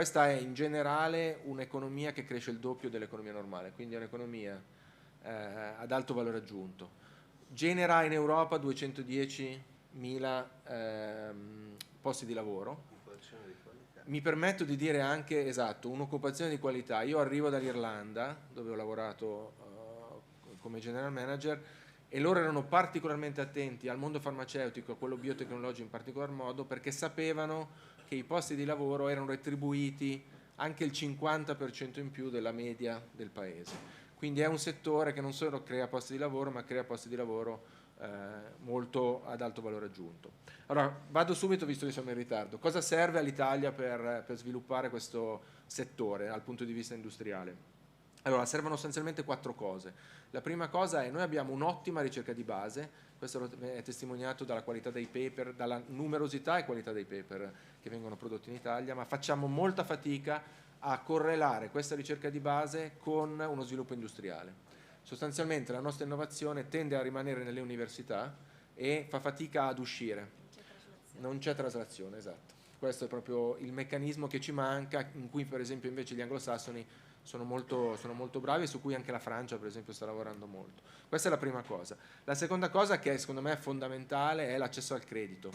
Questa è in generale un'economia che cresce il doppio dell'economia normale, quindi è un'economia ad alto valore aggiunto. Genera in Europa 210.000 posti di lavoro. Mi permetto di dire anche, esatto, un'occupazione di qualità. Io arrivo dall'Irlanda, dove ho lavorato come general manager, e loro erano particolarmente attenti al mondo farmaceutico, a quello biotecnologico in particolar modo, perché sapevano che i posti di lavoro erano retribuiti anche il 50% in più della media del paese. Quindi è un settore che non solo crea posti di lavoro, ma crea posti di lavoro molto ad alto valore aggiunto. Allora, vado subito visto che siamo in ritardo. Cosa serve all'Italia per sviluppare questo settore dal punto di vista industriale? Allora, servono sostanzialmente 4 cose. La prima cosa è: noi abbiamo un'ottima ricerca di base, questo è testimoniato dalla qualità dei paper, dalla numerosità e qualità dei paper che vengono prodotti in Italia, ma facciamo molta fatica a correlare questa ricerca di base con uno sviluppo industriale. Sostanzialmente la nostra innovazione tende a rimanere nelle università e fa fatica ad uscire. Non c'è traslazione, esatto. Questo è proprio il meccanismo che ci manca, in cui per esempio invece gli anglosassoni sono molto bravi e su cui anche la Francia per esempio sta lavorando molto. Questa è la prima cosa. La seconda cosa, che secondo me è fondamentale, è l'accesso al credito.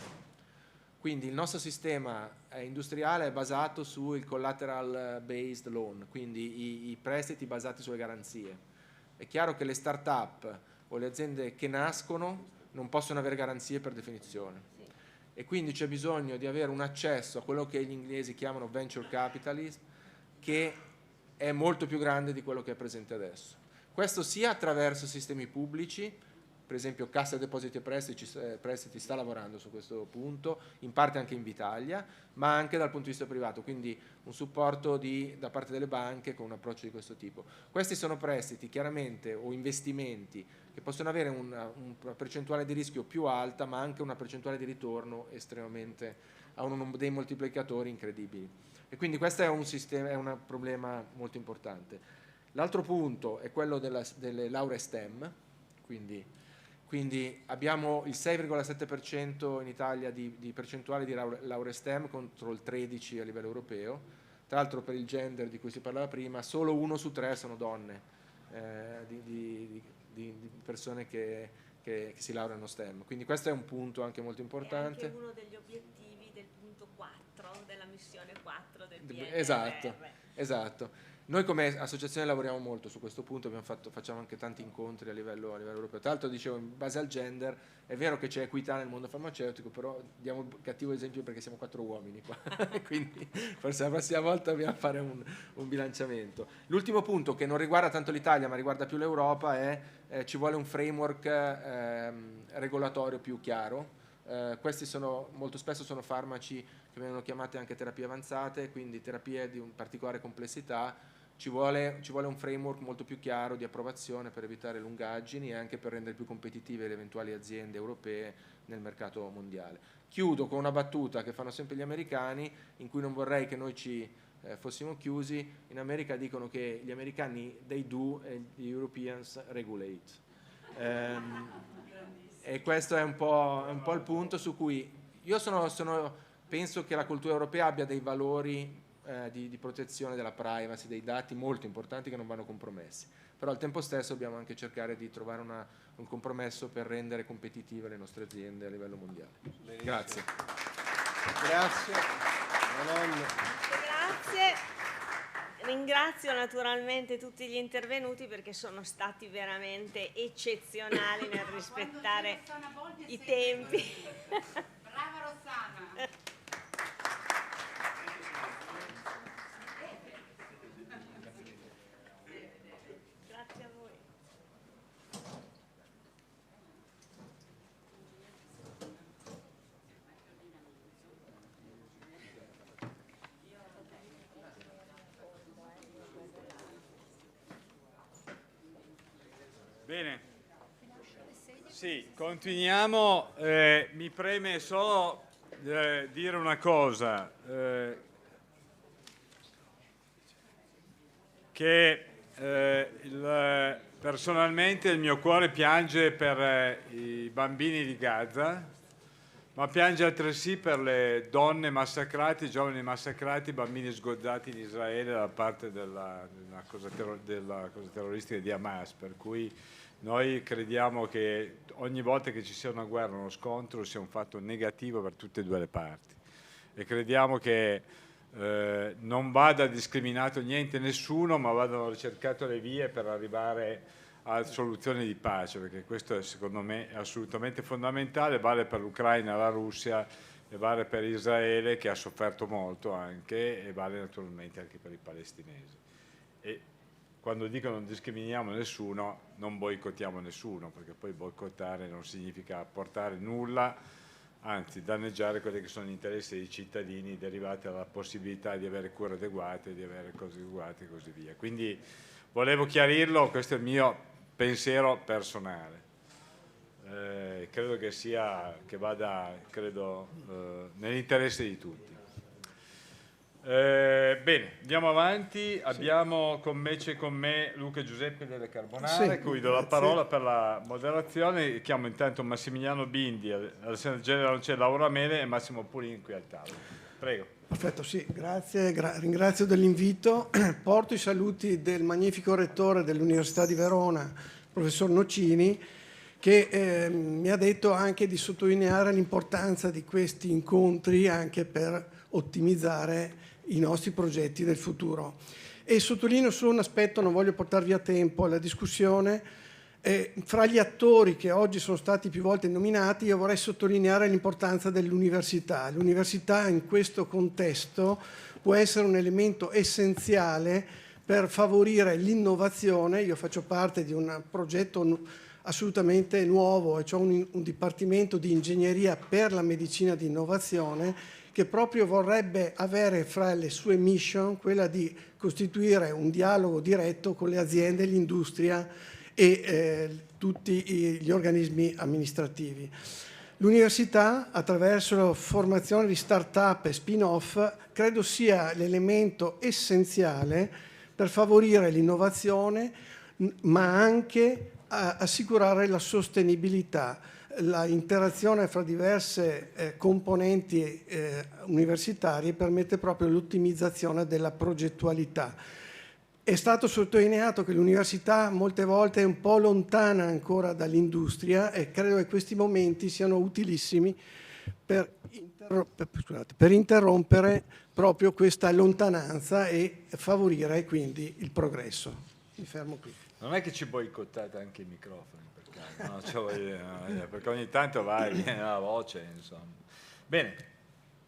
Quindi il nostro sistema industriale è basato sul collateral based loan, quindi i prestiti basati sulle garanzie. È chiaro che le start-up o le aziende che nascono non possono avere garanzie per definizione. E quindi c'è bisogno di avere un accesso a quello che gli inglesi chiamano venture capitalist, che è molto più grande di quello che è presente adesso. Questo sia attraverso sistemi pubblici, per esempio Cassa Depositi e Prestiti sta lavorando su questo punto, in parte anche in Italia, ma anche dal punto di vista privato, quindi un supporto da parte delle banche con un approccio di questo tipo. Questi sono prestiti chiaramente o investimenti che possono avere una percentuale di rischio più alta, ma anche una percentuale di ritorno estremamente, ha dei moltiplicatori incredibili. E quindi questo è un problema molto importante. L'altro punto è quello delle lauree STEM, quindi abbiamo il 6,7% in Italia di percentuale di lauree STEM contro il 13% a livello europeo. Tra l'altro, per il gender di cui si parlava prima, solo 1 su 3 sono donne, di persone che si laureano STEM. Quindi questo è un punto anche molto importante. È anche uno degli obiettivi del punto 4, della missione 4 del PNRR. Esatto. Noi come associazione lavoriamo molto su questo punto, facciamo anche tanti incontri a livello europeo. Tra l'altro, dicevo, in base al gender, è vero che c'è equità nel mondo farmaceutico, però diamo un cattivo esempio perché siamo 4 uomini qua, quindi forse la prossima volta dobbiamo fare un bilanciamento. L'ultimo punto, che non riguarda tanto l'Italia ma riguarda più l'Europa, è ci vuole un framework regolatorio più chiaro. Questi molto spesso sono farmaci che vengono chiamate anche terapie avanzate, quindi terapie di particolare complessità. Ci vuole un framework molto più chiaro di approvazione per evitare lungaggini e anche per rendere più competitive le eventuali aziende europee nel mercato mondiale. Chiudo con una battuta che fanno sempre gli americani, in cui non vorrei che noi ci fossimo chiusi. In America dicono che gli americani they do e gli Europeans regulate. E questo è un po' il punto su cui io penso che la cultura europea abbia dei valori di protezione della privacy, dei dati molto importanti che non vanno compromessi, però al tempo stesso dobbiamo anche cercare di trovare un compromesso per rendere competitive le nostre aziende a livello mondiale. Benissimo. Grazie. Grazie. Grazie. Ringrazio naturalmente tutti gli intervenuti perché sono stati veramente eccezionali nel rispettare i tempi. Brava Rossana! Grazie a voi. Bene, sì, continuiamo. Mi preme solo dire una cosa, che personalmente il mio cuore piange per i bambini di Gaza, ma piange altresì per le donne massacrate, i giovani massacrati, i bambini sgozzati in Israele da parte della cosa terroristica di Hamas, per cui noi crediamo che ogni volta che ci sia una guerra, uno scontro, sia un fatto negativo per tutte e due le parti, e crediamo che non vada discriminato niente, nessuno, ma vadano ricercate le vie per arrivare a soluzioni di pace, perché questo secondo me è assolutamente fondamentale, vale per l'Ucraina, la Russia, e vale per Israele, che ha sofferto molto anche, e vale naturalmente anche per i palestinesi. E quando dico non discriminiamo nessuno, non boicottiamo nessuno, perché poi boicottare non significa portare nulla, anzi danneggiare quelli che sono gli interessi dei cittadini derivati dalla possibilità di avere cure adeguate, di avere cose adeguate e così via. Quindi volevo chiarirlo, questo è il mio pensiero personale. Credo che vada nell'interesse di tutti. Bene, andiamo avanti. Abbiamo con me Luca Giuseppe Delle Carbonare, cui do la parola per la moderazione. Chiamo intanto Massimiliano Bindi, Alessandro Generale, Laura Mele e Massimo Pulin qui al tavolo. Prego. Perfetto, sì, grazie, ringrazio dell'invito. Porto i saluti del magnifico rettore dell'Università di Verona, professor Nocini, che mi ha detto anche di sottolineare l'importanza di questi incontri anche per ottimizzare i nostri progetti del futuro. E sottolineo solo un aspetto, non voglio portar via tempo alla discussione. Fra gli attori che oggi sono stati più volte nominati, io vorrei sottolineare l'importanza dell'università. L'università in questo contesto può essere un elemento essenziale per favorire l'innovazione. Io faccio parte di un progetto assolutamente nuovo, e cioè un dipartimento di ingegneria per la medicina di innovazione, che proprio vorrebbe avere fra le sue mission quella di costituire un dialogo diretto con le aziende, l'industria e tutti gli organismi amministrativi. L'università, attraverso la formazione di start-up e spin-off, credo sia l'elemento essenziale per favorire l'innovazione, ma anche assicurare la sostenibilità. La interazione fra diverse componenti universitarie permette proprio l'ottimizzazione della progettualità. È stato sottolineato che l'università molte volte è un po' lontana ancora dall'industria, e credo che questi momenti siano utilissimi per interrompere proprio questa lontananza e favorire quindi il progresso. Mi fermo qui. Non è che ci boicottate anche i microfoni, perché ogni tanto viene la voce, insomma. Bene.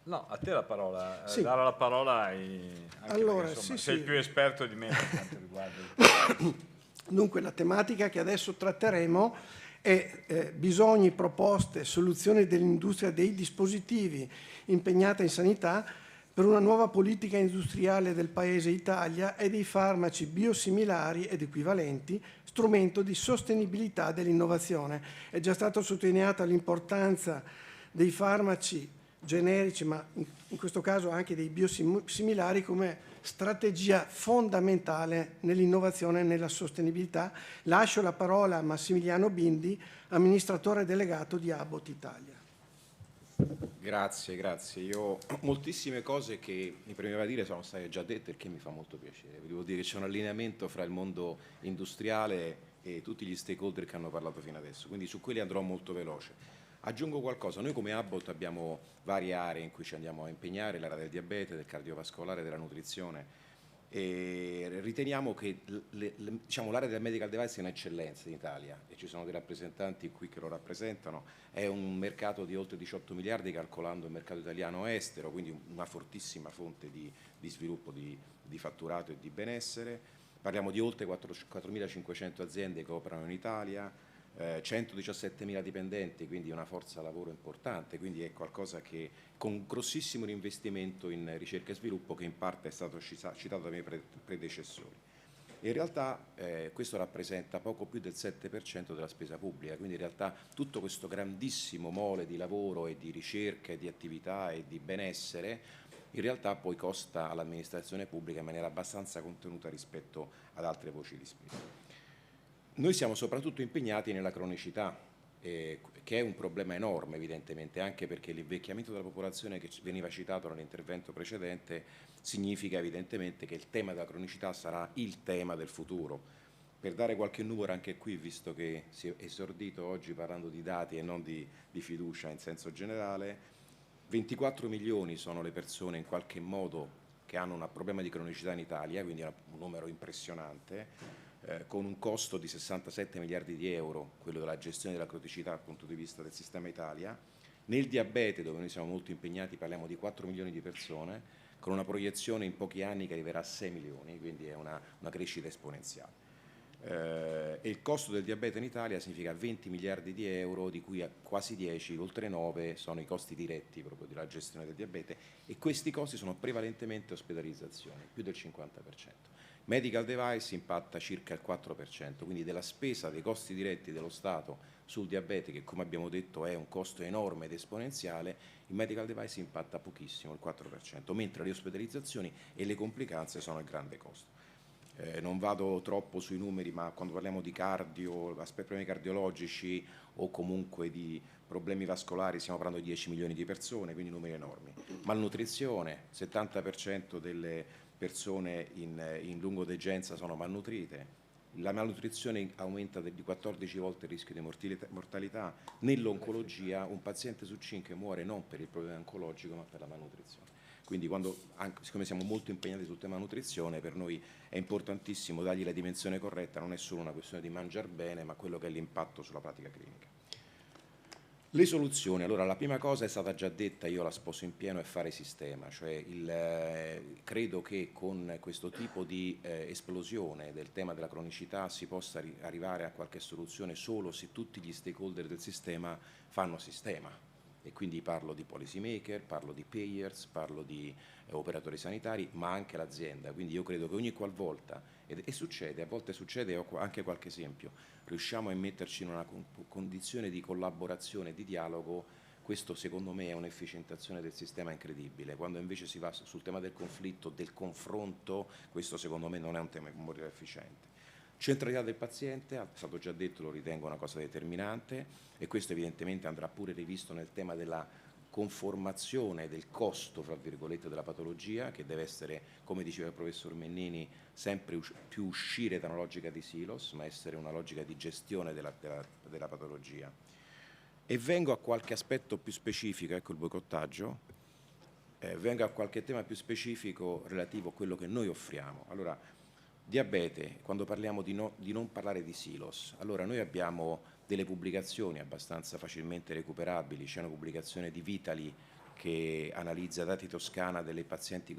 No, a te la parola, sì. Dare la parola anche allora, perché, insomma, sì, sei sì. più esperto di me per quanto riguarda Dunque, la tematica che adesso tratteremo è bisogni, proposte, soluzioni dell'industria dei dispositivi impegnata in sanità per una nuova politica industriale del Paese Italia e dei farmaci biosimilari ed equivalenti, strumento di sostenibilità dell'innovazione. È già stata sottolineata l'importanza dei farmaci generici, ma in questo caso anche dei biosimilari, come strategia fondamentale nell'innovazione e nella sostenibilità. Lascio la parola a Massimiliano Bindi, amministratore delegato di Abbott Italia. Grazie. Io ho moltissime cose che mi premeva dire sono state già dette, il che mi fa molto piacere. Volevo dire che c'è un allineamento fra il mondo industriale e tutti gli stakeholder che hanno parlato fino adesso, quindi su quelli andrò molto veloce. Aggiungo qualcosa, noi come Abbott abbiamo varie aree in cui ci andiamo a impegnare, l'area del diabete, del cardiovascolare, della nutrizione, e riteniamo che l'area del medical device è un'eccellenza in Italia e ci sono dei rappresentanti qui che lo rappresentano. È un mercato di oltre 18 miliardi calcolando il mercato italiano estero, quindi una fortissima fonte di sviluppo di fatturato e di benessere. Parliamo di oltre 4.500 aziende che operano in Italia, 117.000 dipendenti, quindi una forza lavoro importante, quindi è qualcosa che con grossissimo investimento in ricerca e sviluppo, che in parte è stato citato dai miei predecessori. In realtà questo rappresenta poco più del 7% della spesa pubblica, quindi in realtà tutto questo grandissimo mole di lavoro e di ricerca e di attività e di benessere in realtà poi costa all'amministrazione pubblica in maniera abbastanza contenuta rispetto ad altre voci di spesa. Noi siamo soprattutto impegnati nella cronicità che è un problema enorme evidentemente, anche perché l'invecchiamento della popolazione che veniva citato nell'intervento precedente significa evidentemente che il tema della cronicità sarà il tema del futuro. Per dare qualche numero anche qui, visto che si è esordito oggi parlando di dati e non di fiducia in senso generale, 24 milioni sono le persone in qualche modo che hanno un problema di cronicità in Italia, quindi è un numero impressionante, con un costo di 67 miliardi di euro, quello della gestione della cronicità dal punto di vista del sistema Italia. Nel diabete, dove noi siamo molto impegnati, parliamo di 4 milioni di persone, con una proiezione in pochi anni che arriverà a 6 milioni, quindi è una crescita esponenziale. E il costo del diabete in Italia significa 20 miliardi di euro, di cui quasi 10, oltre 9, sono i costi diretti proprio della gestione del diabete, e questi costi sono prevalentemente ospedalizzazioni, più del 50%. Medical device impatta circa il 4%, quindi della spesa dei costi diretti dello Stato sul diabete, che come abbiamo detto è un costo enorme ed esponenziale, il medical device impatta pochissimo, il 4%, mentre le ospedalizzazioni e le complicanze sono il grande costo. Non vado troppo sui numeri, ma quando parliamo di problemi cardiologici o comunque di problemi vascolari stiamo parlando di 10 milioni di persone, quindi numeri enormi. Malnutrizione, 70% delle persone in lungodegenza sono malnutrite, la malnutrizione aumenta di 14 volte il rischio di mortalità, nell'oncologia un paziente su 5 muore non per il problema oncologico ma per la malnutrizione. Quindi siccome siamo molto impegnati sul tema nutrizione, per noi è importantissimo dargli la dimensione corretta, non è solo una questione di mangiare bene, ma quello che è l'impatto sulla pratica clinica. Le soluzioni, allora la prima cosa è stata già detta, io la sposo in pieno, è fare sistema, cioè credo che con questo tipo di esplosione del tema della cronicità si possa arrivare a qualche soluzione solo se tutti gli stakeholder del sistema fanno sistema. E quindi parlo di policy maker, parlo di payers, parlo di operatori sanitari, ma anche l'azienda. Quindi io credo che ogni qualvolta, e succede, a volte succede, ho anche qualche esempio, riusciamo a metterci in una condizione di collaborazione, di dialogo, questo secondo me è un'efficientazione del sistema incredibile. Quando invece si va sul tema del conflitto, del confronto, questo secondo me non è un tema molto efficiente. Centralità del paziente, è stato già detto, lo ritengo una cosa determinante, e questo evidentemente andrà pure rivisto nel tema della conformazione del costo, fra virgolette, della patologia, che deve essere, come diceva il professor Mennini, sempre più uscire da una logica di silos, ma essere una logica di gestione della patologia. E vengo a qualche aspetto più specifico, ecco il boicottaggio, vengo a qualche tema più specifico relativo a quello che noi offriamo. Allora, diabete, quando parliamo di non parlare di silos, allora noi abbiamo delle pubblicazioni abbastanza facilmente recuperabili, c'è una pubblicazione di Vitali che analizza dati Toscana delle pazienti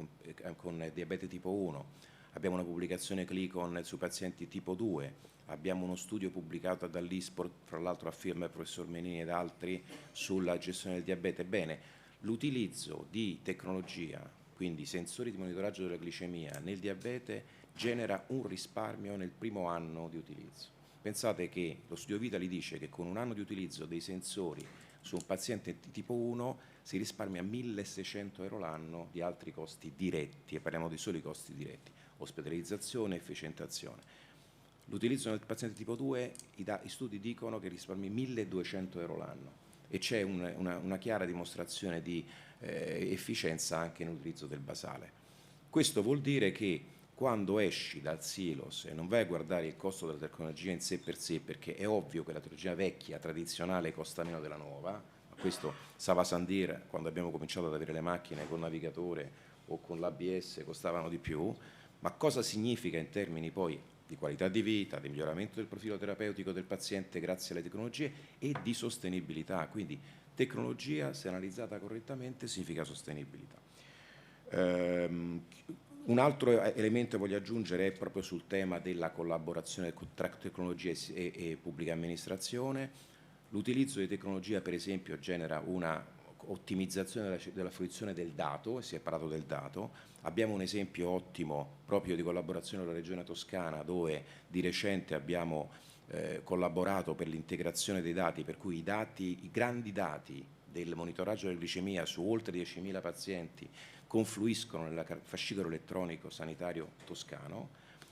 con diabete tipo 1, abbiamo una pubblicazione Clicon sui pazienti tipo 2, abbiamo uno studio pubblicato dall'ISPOR, fra l'altro a firma del professor Menini ed altri, sulla gestione del diabete. Bene, l'utilizzo di tecnologia, quindi sensori di monitoraggio della glicemia nel diabete, genera un risparmio nel primo anno di utilizzo. Pensate che lo studio Vitali dice che con un anno di utilizzo dei sensori su un paziente tipo 1 si risparmia 1.600 euro l'anno di altri costi diretti, e parliamo di soli costi diretti, ospedalizzazione, efficientazione. L'utilizzo nel paziente tipo 2, i studi dicono che risparmi 1.200 euro l'anno, e c'è una chiara dimostrazione di efficienza anche nell'utilizzo del basale. Questo vuol dire che quando esci dal silos e non vai a guardare il costo della tecnologia in sé per sé, perché è ovvio che la tecnologia vecchia, tradizionale, costa meno della nuova, ma questo Sava Sandir, quando abbiamo cominciato ad avere le macchine con navigatore o con l'ABS, costavano di più, ma cosa significa in termini poi di qualità di vita, di miglioramento del profilo terapeutico del paziente grazie alle tecnologie e di sostenibilità. Quindi tecnologia, se analizzata correttamente, significa sostenibilità. Un altro elemento che voglio aggiungere è proprio sul tema della collaborazione tra tecnologia e pubblica amministrazione. L'utilizzo di tecnologia, per esempio, genera una ottimizzazione della fruizione del dato, e si è parlato del dato. Abbiamo un esempio ottimo proprio di collaborazione con la Regione Toscana, dove di recente abbiamo collaborato per l'integrazione dei dati, per cui i grandi dati del monitoraggio della glicemia su oltre 10.000 pazienti confluiscono nel fascicolo elettronico sanitario toscano.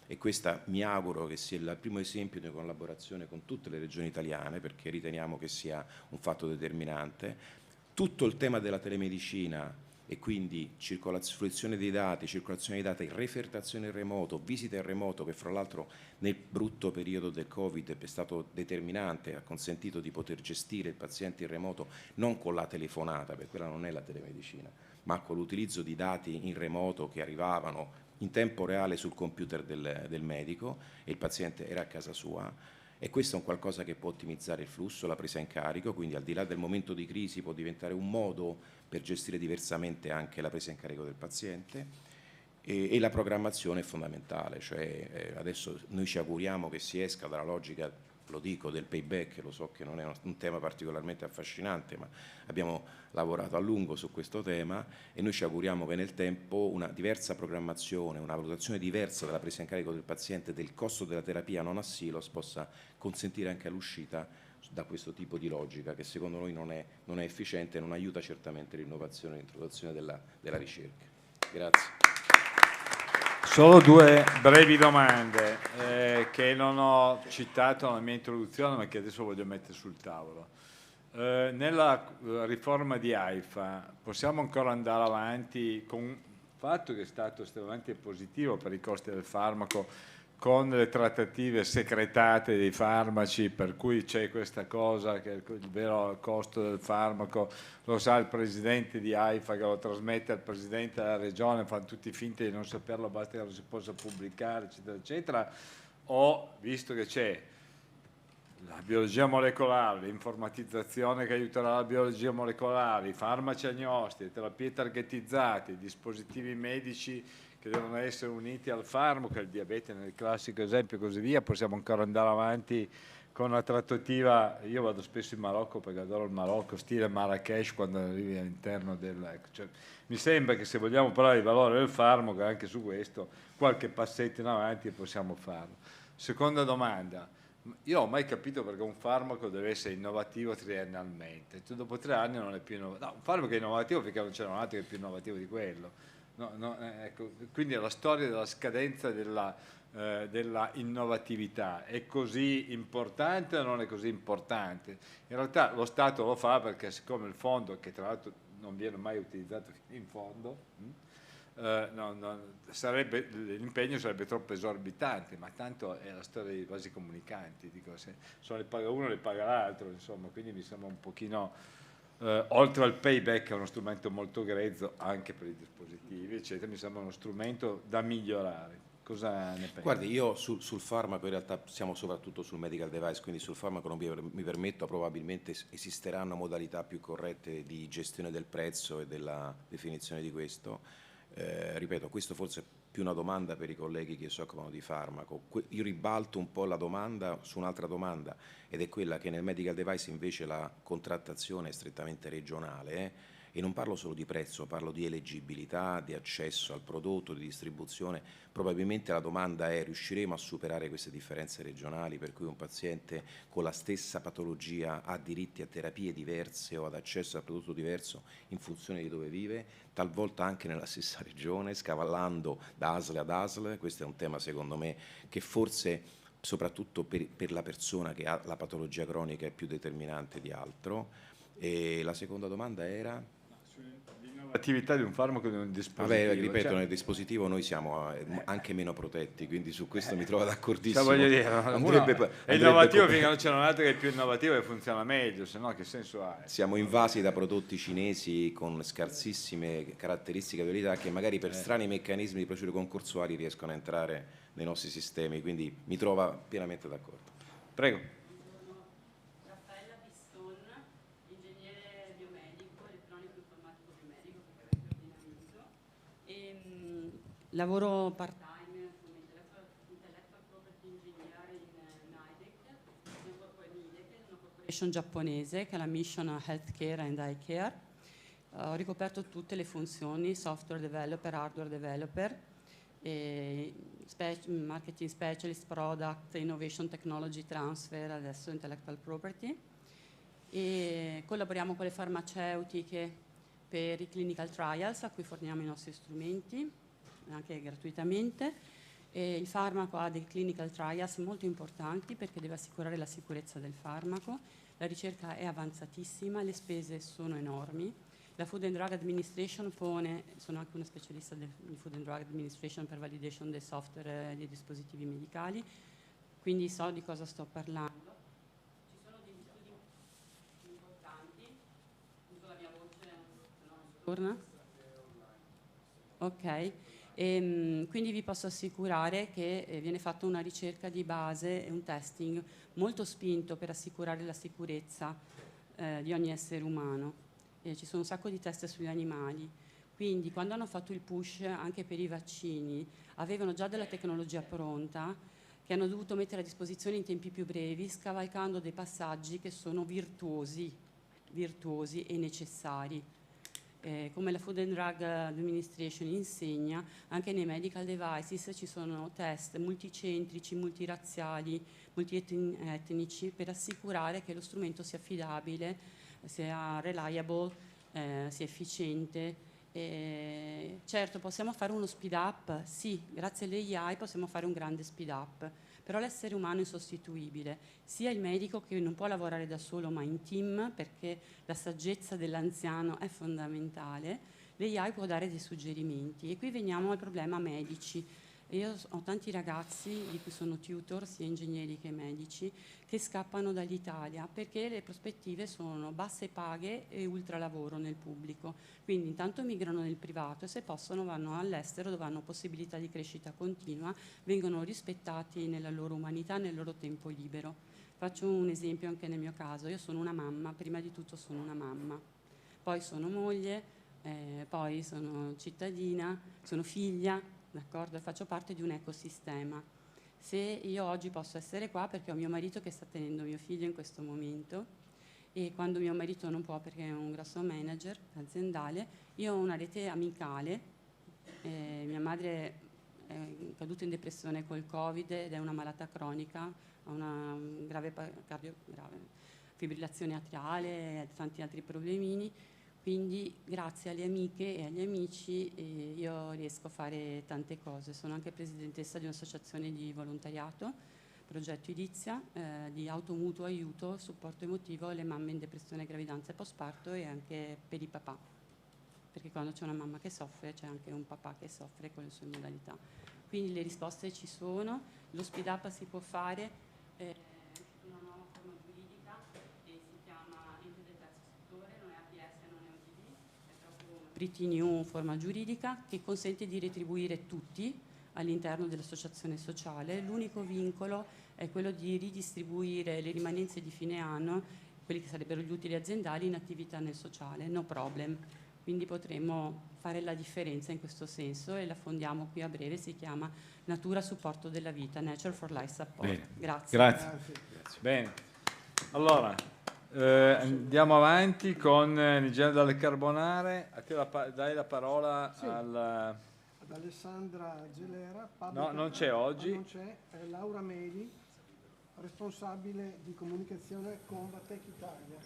e questa mi auguro che sia il primo esempio di collaborazione con tutte le regioni italiane, perché riteniamo che sia un fatto determinante. Tutto il tema della telemedicina e quindi fruizione dei dati, circolazione dei dati, refertazione in remoto, visita in remoto, che fra l'altro nel brutto periodo del Covid è stato determinante, ha consentito di poter gestire il paziente in remoto non con la telefonata, perché quella non è la telemedicina, ma con l'utilizzo di dati in remoto che arrivavano in tempo reale sul computer del medico e il paziente era a casa sua. E questo è un qualcosa che può ottimizzare il flusso, la presa in carico, quindi al di là del momento di crisi può diventare un modo per gestire diversamente anche la presa in carico del paziente, e la programmazione è fondamentale, cioè adesso noi ci auguriamo che si esca dalla logica, lo dico, del payback. Lo so che non è un tema particolarmente affascinante, ma abbiamo lavorato a lungo su questo tema e noi ci auguriamo che nel tempo una diversa programmazione, una valutazione diversa della presa in carico del paziente, del costo della terapia non a silos, possa consentire anche l'uscita da questo tipo di logica che secondo noi non è efficiente e non aiuta certamente l'innovazione e l'introduzione della ricerca. Grazie. Solo due brevi domande che non ho citato nella mia introduzione ma che adesso voglio mettere sul tavolo. Nella riforma di AIFA possiamo ancora andare avanti con un fatto che è stato estremamente positivo per i costi del farmaco, con le trattative segretate dei farmaci, per cui c'è questa cosa che il vero costo del farmaco lo sa il presidente di AIFA, che lo trasmette al presidente della regione, fanno tutti finti di non saperlo, basta che lo si possa pubblicare, eccetera, eccetera. O, visto che c'è la biologia molecolare, l'informatizzazione che aiuterà la biologia molecolare, i farmaci agnosti, le terapie targetizzate, i dispositivi medici che devono essere uniti al farmaco, il diabete nel classico esempio e così via, possiamo ancora andare avanti con una trattativa. Io vado spesso in Marocco perché adoro il Marocco, stile Marrakesh, quando arrivi all'interno del... Cioè, mi sembra che se vogliamo parlare di valore del farmaco, anche su questo, qualche passetto in avanti possiamo farlo. Seconda domanda. Io ho mai capito perché un farmaco deve essere innovativo triennalmente. Tu dopo 3 anni non è più innovativo. No, un farmaco è innovativo perché non c'è un altro che è più innovativo di quello. Ecco, quindi la storia della scadenza della innovatività è così importante o non è così importante? In realtà lo Stato lo fa perché siccome il fondo, che tra l'altro non viene mai utilizzato in fondo, l'impegno sarebbe troppo esorbitante, ma tanto è la storia dei vasi comunicanti, dico, se le paga uno le paga l'altro, insomma, quindi mi sembra un pochino... oltre al payback, è uno strumento molto grezzo anche per i dispositivi, eccetera, mi sembra uno strumento da migliorare. Cosa ne pensi? Guardi, io sul farmaco in realtà siamo soprattutto sul medical device, quindi sul farmaco non mi permetto, probabilmente esisteranno modalità più corrette di gestione del prezzo e della definizione di questo. Ripeto, questo forse è più una domanda per i colleghi che si occupano di farmaco. Io ribalto un po' la domanda su un'altra domanda, ed è quella che nel medical device invece la contrattazione è strettamente regionale, e non parlo solo di prezzo, parlo di eleggibilità, di accesso al prodotto, di distribuzione. Probabilmente la domanda è: riusciremo a superare queste differenze regionali per cui un paziente con la stessa patologia ha diritti a terapie diverse o ad accesso al prodotto diverso in funzione di dove vive, talvolta anche nella stessa regione, scavallando da ASL ad ASL? Questo è un tema secondo me che forse soprattutto per la persona che ha la patologia cronica è più determinante di altro. E la seconda domanda era? L'attività di un farmaco di un dispositivo. Vabbè, ripeto, nel dispositivo noi siamo anche meno protetti, quindi su questo mi trovo d'accordissimo. Voglio dire, è innovativo finché non c'è un altro che è più innovativo e funziona meglio, se no che senso ha? Siamo invasi da prodotti cinesi con scarsissime caratteristiche di qualità che magari per strani meccanismi di procedure concorsuali riescono a entrare nei nostri sistemi, quindi mi trovo pienamente d'accordo. Prego. Lavoro part-time come intellectual property engineer in NIDEC, una corporation giapponese che ha la mission Healthcare and Eye Care. Ho ricoperto tutte le funzioni, software developer, hardware developer, marketing specialist, product, innovation technology transfer, adesso intellectual property. E collaboriamo con le farmaceutiche per i clinical trials a cui forniamo i nostri strumenti, anche gratuitamente, E il farmaco ha dei clinical trials molto importanti perché deve assicurare la sicurezza del farmaco. La ricerca è avanzatissima, le spese sono enormi. La Food and Drug Administration sono anche una specialista di Food and Drug Administration per validation dei software e dei dispositivi medicali, quindi so di cosa sto parlando. Ci sono degli studi importanti. Uso la mia voce, se no non torna? Ok. Quindi vi posso assicurare che viene fatta una ricerca di base e un testing molto spinto per assicurare la sicurezza di ogni essere umano. Ci sono un sacco di test sugli animali, quindi quando hanno fatto il push anche per i vaccini avevano già della tecnologia pronta che hanno dovuto mettere a disposizione in tempi più brevi, scavalcando dei passaggi che sono virtuosi e necessari. Come la Food and Drug Administration insegna, anche nei medical devices ci sono test multicentrici, multirazziali, multietnici per assicurare che lo strumento sia affidabile, sia reliable, sia efficiente. Certo, possiamo fare uno speed up? Sì, grazie all'AI possiamo fare un grande speed up, però l'essere umano è insostituibile, sia il medico che non può lavorare da solo ma in team, perché la saggezza dell'anziano è fondamentale. L'AI può dare dei suggerimenti e qui veniamo al problema medici. Io ho tanti ragazzi, di cui sono tutor, sia ingegneri che medici, che scappano dall'Italia perché le prospettive sono basse paghe e ultralavoro nel pubblico. Quindi intanto migrano nel privato e se possono vanno all'estero dove hanno possibilità di crescita continua, vengono rispettati nella loro umanità, nel loro tempo libero. Faccio un esempio anche nel mio caso. Io sono una mamma, prima di tutto sono una mamma, poi sono moglie, poi sono cittadina, sono figlia, d'accordo? Faccio parte di un ecosistema. Se io oggi posso essere qua perché ho mio marito che sta tenendo mio figlio in questo momento e quando mio marito non può perché è un grosso manager aziendale, io ho una rete amicale, mia madre è caduta in depressione col Covid ed è una malata cronica, ha una grave fibrillazione atriale e tanti altri problemini. Quindi grazie alle amiche e agli amici io riesco a fare tante cose. Sono anche presidentessa di un'associazione di volontariato, Progetto Idizia, di automutuo aiuto, supporto emotivo alle mamme in depressione, gravidanza e postparto e anche per i papà. Perché quando c'è una mamma che soffre c'è anche un papà che soffre con le sue modalità. Quindi le risposte ci sono, lo speed up si può fare. Una nuova forma giuridica che si chiama ente del terzo settore, non è APS, non è OTD, è proprio una pretty new forma giuridica che consente di retribuire tutti all'interno dell'associazione sociale. L'unico vincolo è quello di ridistribuire le rimanenze di fine anno, quelli che sarebbero gli utili aziendali, in attività nel sociale, no problem. Quindi potremmo fare la differenza in questo senso e la fondiamo qui a breve, si chiama Natura Supporto della Vita, Nature for Life Support. Bene. Grazie. Grazie. Bene, allora andiamo avanti con Nigel Dalle Carbonare. A te dai la parola sì. al... Ad Alessandra Gelera. No, non c'è oggi. Non c'è, è Laura Meli, responsabile di comunicazione Convatec Italia.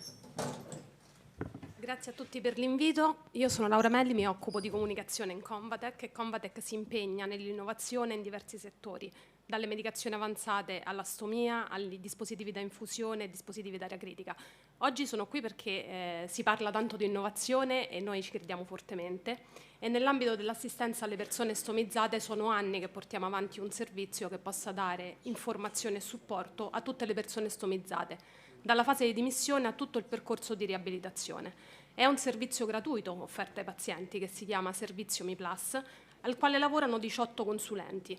Grazie a tutti per l'invito. Io sono Laura Melli, mi occupo di comunicazione in Convatec e Convatec si impegna nell'innovazione in diversi settori, dalle medicazioni avanzate all'astomia, ai dispositivi da infusione e dispositivi d'aria critica. Oggi sono qui perché si parla tanto di innovazione e noi ci crediamo fortemente e nell'ambito dell'assistenza alle persone stomizzate sono anni che portiamo avanti un servizio che possa dare informazione e supporto a tutte le persone stomizzate, dalla fase di dimissione a tutto il percorso di riabilitazione. È un servizio gratuito offerto ai pazienti che si chiama Servizio Mi Plus, al quale lavorano 18 consulenti.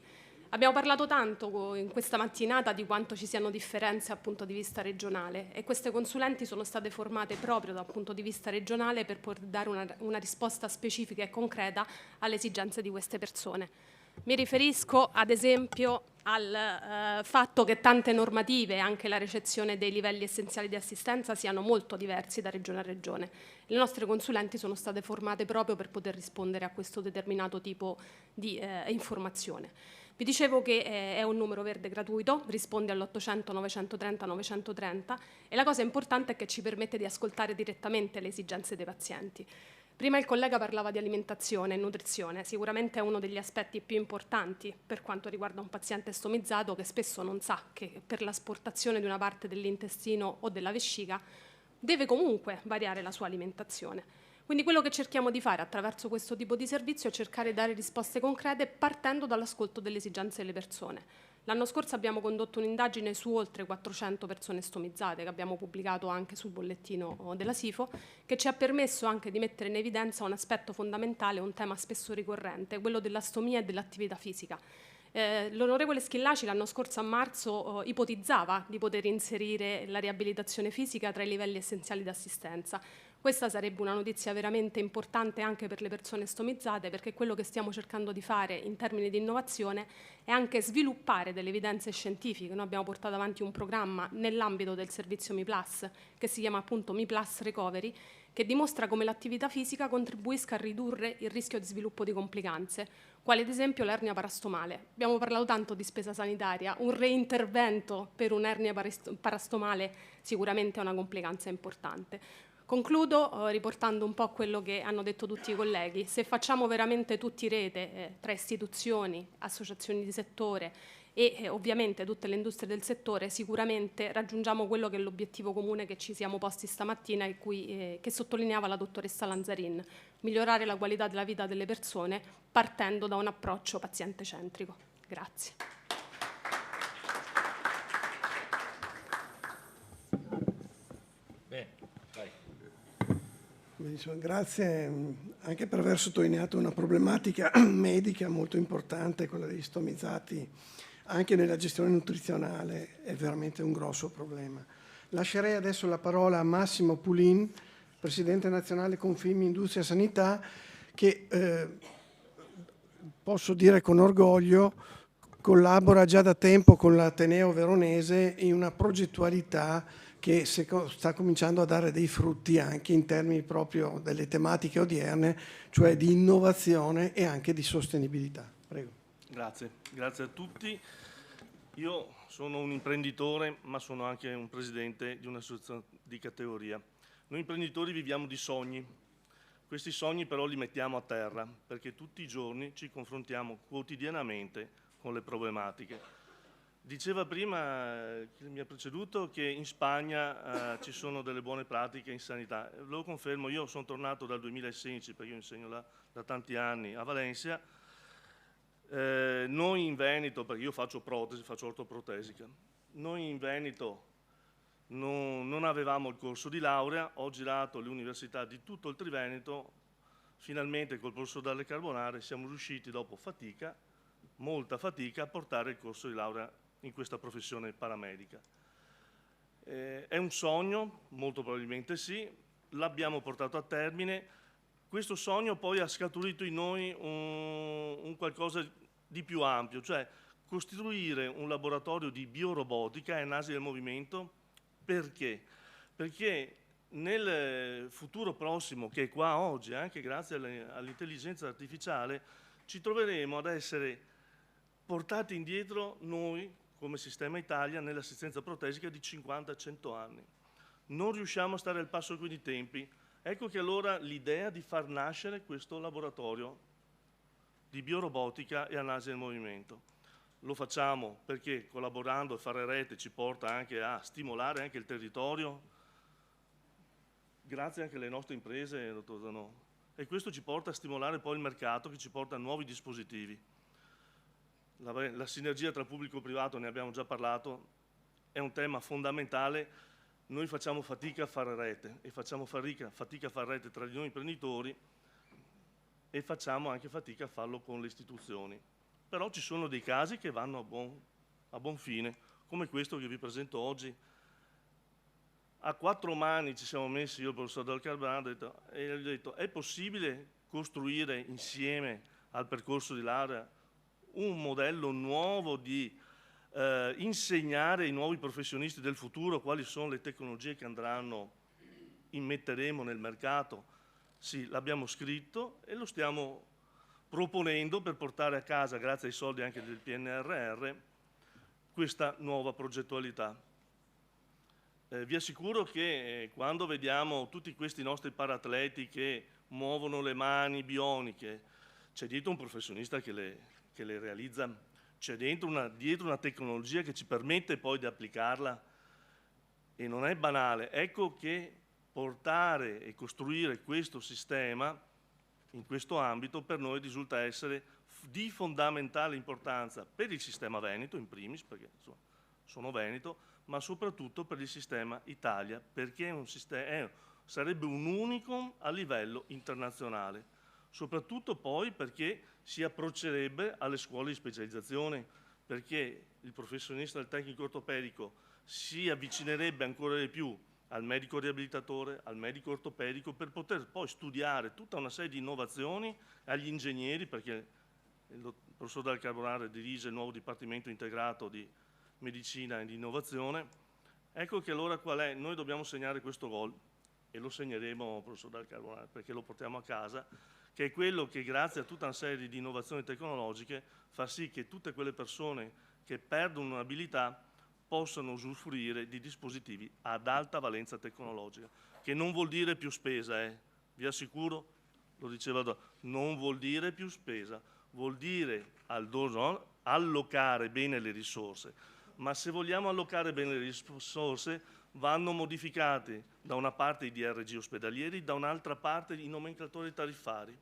Abbiamo parlato tanto in questa mattinata di quanto ci siano differenze dal punto di vista regionale e queste consulenti sono state formate proprio dal punto di vista regionale per poter dare una risposta specifica e concreta alle esigenze di queste persone. Mi riferisco ad esempio al fatto che tante normative, anche la ricezione dei livelli essenziali di assistenza, siano molto diversi da regione a regione. Le nostre consulenti sono state formate proprio per poter rispondere a questo determinato tipo di informazione. Vi dicevo che è un numero verde gratuito, risponde all'800 930 930 e la cosa importante è che ci permette di ascoltare direttamente le esigenze dei pazienti. Prima il collega parlava di alimentazione e nutrizione, sicuramente è uno degli aspetti più importanti per quanto riguarda un paziente stomizzato che spesso non sa che per l'asportazione di una parte dell'intestino o della vescica deve comunque variare la sua alimentazione. Quindi quello che cerchiamo di fare attraverso questo tipo di servizio è cercare di dare risposte concrete partendo dall'ascolto delle esigenze delle persone. L'anno scorso abbiamo condotto un'indagine su oltre 400 persone stomizzate che abbiamo pubblicato anche sul bollettino della SIFO, che ci ha permesso anche di mettere in evidenza un aspetto fondamentale, un tema spesso ricorrente, quello della stomia e dell'attività fisica. L'onorevole Schillaci l'anno scorso a marzo ipotizzava di poter inserire la riabilitazione fisica tra i livelli essenziali di assistenza. Questa sarebbe una notizia veramente importante anche per le persone stomizzate, perché quello che stiamo cercando di fare in termini di innovazione è anche sviluppare delle evidenze scientifiche. Noi abbiamo portato avanti un programma nell'ambito del servizio MiPlus, che si chiama appunto MiPlus Recovery, che dimostra come l'attività fisica contribuisca a ridurre il rischio di sviluppo di complicanze, quale ad esempio l'ernia parastomale. Abbiamo parlato tanto di spesa sanitaria, un reintervento per un'ernia parastomale sicuramente è una complicanza importante. Concludo riportando un po' quello che hanno detto tutti i colleghi. Se facciamo veramente tutti rete tra istituzioni, associazioni di settore e ovviamente tutte le industrie del settore, sicuramente raggiungiamo quello che è l'obiettivo comune che ci siamo posti stamattina e che sottolineava la dottoressa Lanzarin: migliorare la qualità della vita delle persone partendo da un approccio paziente-centrico. Grazie. Benissimo, grazie anche per aver sottolineato una problematica medica molto importante, quella degli stomizzati. Anche nella gestione nutrizionale è veramente un grosso problema. Lascerei adesso la parola a Massimo Pulin, Presidente nazionale Confindustria Sanità, che posso dire con orgoglio collabora già da tempo con l'Ateneo Veronese in una progettualità che sta cominciando a dare dei frutti anche in termini proprio delle tematiche odierne, cioè di innovazione e anche di sostenibilità. Prego. Grazie a tutti. Io sono un imprenditore, ma sono anche un presidente di un'associazione di categoria. Noi imprenditori viviamo di sogni. Questi sogni però li mettiamo a terra, perché tutti i giorni ci confrontiamo quotidianamente con le problematiche. Diceva prima chi mi ha preceduto che in Spagna ci sono delle buone pratiche in sanità. Lo confermo, io sono tornato dal 2016, perché io insegno da tanti anni a Valencia. Noi in Veneto, perché io faccio protesi, faccio ortoprotesica, noi in Veneto non avevamo il corso di laurea, ho girato le università di tutto il Triveneto, finalmente col professor Dalle Carbonare siamo riusciti dopo fatica, molta fatica, a portare il corso di laurea in questa professione paramedica. È un sogno? Molto probabilmente sì, l'abbiamo portato a termine. Questo sogno poi ha scaturito in noi un qualcosa di più ampio, cioè costruire un laboratorio di biorobotica e analisi del movimento. Perché? Perché nel futuro prossimo, che è qua oggi, anche grazie all'intelligenza artificiale, ci troveremo ad essere portati indietro noi, come Sistema Italia, nell'assistenza protesica di 50-100 anni. Non riusciamo a stare al passo con i tempi. Ecco che allora l'idea di far nascere questo laboratorio di biorobotica e analisi del movimento. Lo facciamo perché collaborando e fare rete ci porta anche a stimolare anche il territorio, grazie anche alle nostre imprese, dottor Zanò. E questo ci porta a stimolare poi il mercato, che ci porta a nuovi dispositivi. La sinergia tra pubblico e privato, ne abbiamo già parlato, è un tema fondamentale. Noi facciamo fatica a fare rete e facciamo fatica a fare rete tra di noi imprenditori e facciamo anche fatica a farlo con le istituzioni. Però ci sono dei casi che vanno a buon fine, come questo che vi presento oggi. A 4 mani ci siamo messi, io e il professor Del Carbonare, e gli ho detto: è possibile costruire insieme al percorso di laurea un modello nuovo di insegnare ai nuovi professionisti del futuro quali sono le tecnologie che immetteremo nel mercato? Sì, l'abbiamo scritto e lo stiamo proponendo per portare a casa, grazie ai soldi anche del PNRR, questa nuova progettualità. Vi assicuro che quando vediamo tutti questi nostri paratleti che muovono le mani bioniche, c'è dietro un professionista che le realizza, c'è dietro una tecnologia che ci permette poi di applicarla, e non è banale. Ecco che portare e costruire questo sistema in questo ambito per noi risulta essere di fondamentale importanza per il sistema veneto in primis, perché insomma, sono veneto, ma soprattutto per il sistema Italia, perché sarebbe un unicum a livello internazionale, soprattutto poi perché si approccerebbe alle scuole di specializzazione, perché il professionista del tecnico ortopedico si avvicinerebbe ancora di più al medico riabilitatore, al medico ortopedico, per poter poi studiare tutta una serie di innovazioni, agli ingegneri, perché il professor Dal Carbonara dirige il nuovo Dipartimento Integrato di Medicina e di Innovazione. Ecco che allora qual è? Noi dobbiamo segnare questo gol, e lo segneremo, professor Dal Carbonara, perché lo portiamo a casa, che è quello che grazie a tutta una serie di innovazioni tecnologiche fa sì che tutte quelle persone che perdono un'abilità possano usufruire di dispositivi ad alta valenza tecnologica, che non vuol dire più spesa, vi assicuro, lo diceva, non vuol dire più spesa, vuol dire allocare bene le risorse, ma se vogliamo allocare bene le risorse vanno modificati da una parte i DRG ospedalieri, da un'altra parte i nomenclatori tariffari,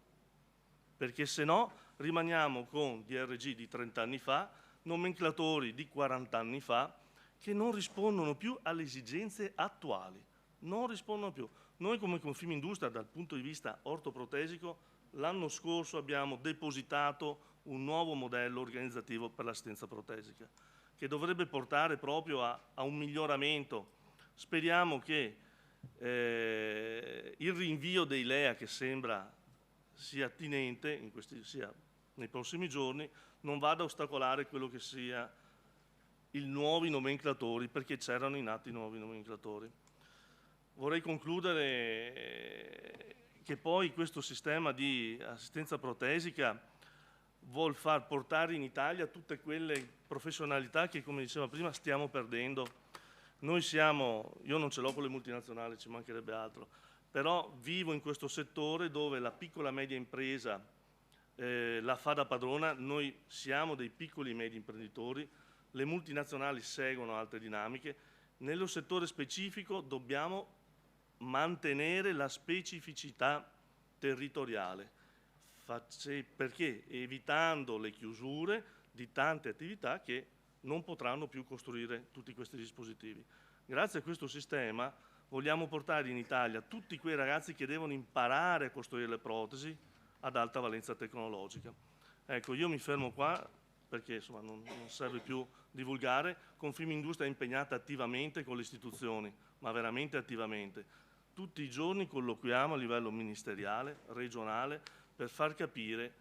perché se no rimaniamo con DRG di 30 anni fa, nomenclatori di 40 anni fa, che non rispondono più alle esigenze attuali, non rispondono più. Noi come Confimindustria dal punto di vista ortoprotesico l'anno scorso abbiamo depositato un nuovo modello organizzativo per l'assistenza protesica che dovrebbe portare proprio a un miglioramento. Speriamo che il rinvio dei LEA, che sembra sia attinente sia nei prossimi giorni, non vada a ostacolare quello che sia i nuovi nomenclatori, perché c'erano in atto i nuovi nomenclatori. Vorrei concludere che poi questo sistema di assistenza protesica vuol far portare in Italia tutte quelle professionalità che, come diceva prima, stiamo perdendo. Io non ce l'ho con le multinazionali, ci mancherebbe altro, però vivo in questo settore dove la piccola e media impresa la fa da padrona, noi siamo dei piccoli e medi imprenditori, le multinazionali seguono altre dinamiche. Nello settore specifico dobbiamo mantenere la specificità territoriale, perché evitando le chiusure di tante attività che non potranno più costruire tutti questi dispositivi. Grazie a questo sistema vogliamo portare in Italia tutti quei ragazzi che devono imparare a costruire le protesi ad alta valenza tecnologica. Ecco, io mi fermo qua perché insomma, non serve più divulgare. Confimindustria è impegnata attivamente con le istituzioni, ma veramente attivamente. Tutti i giorni colloquiamo a livello ministeriale, regionale, per far capire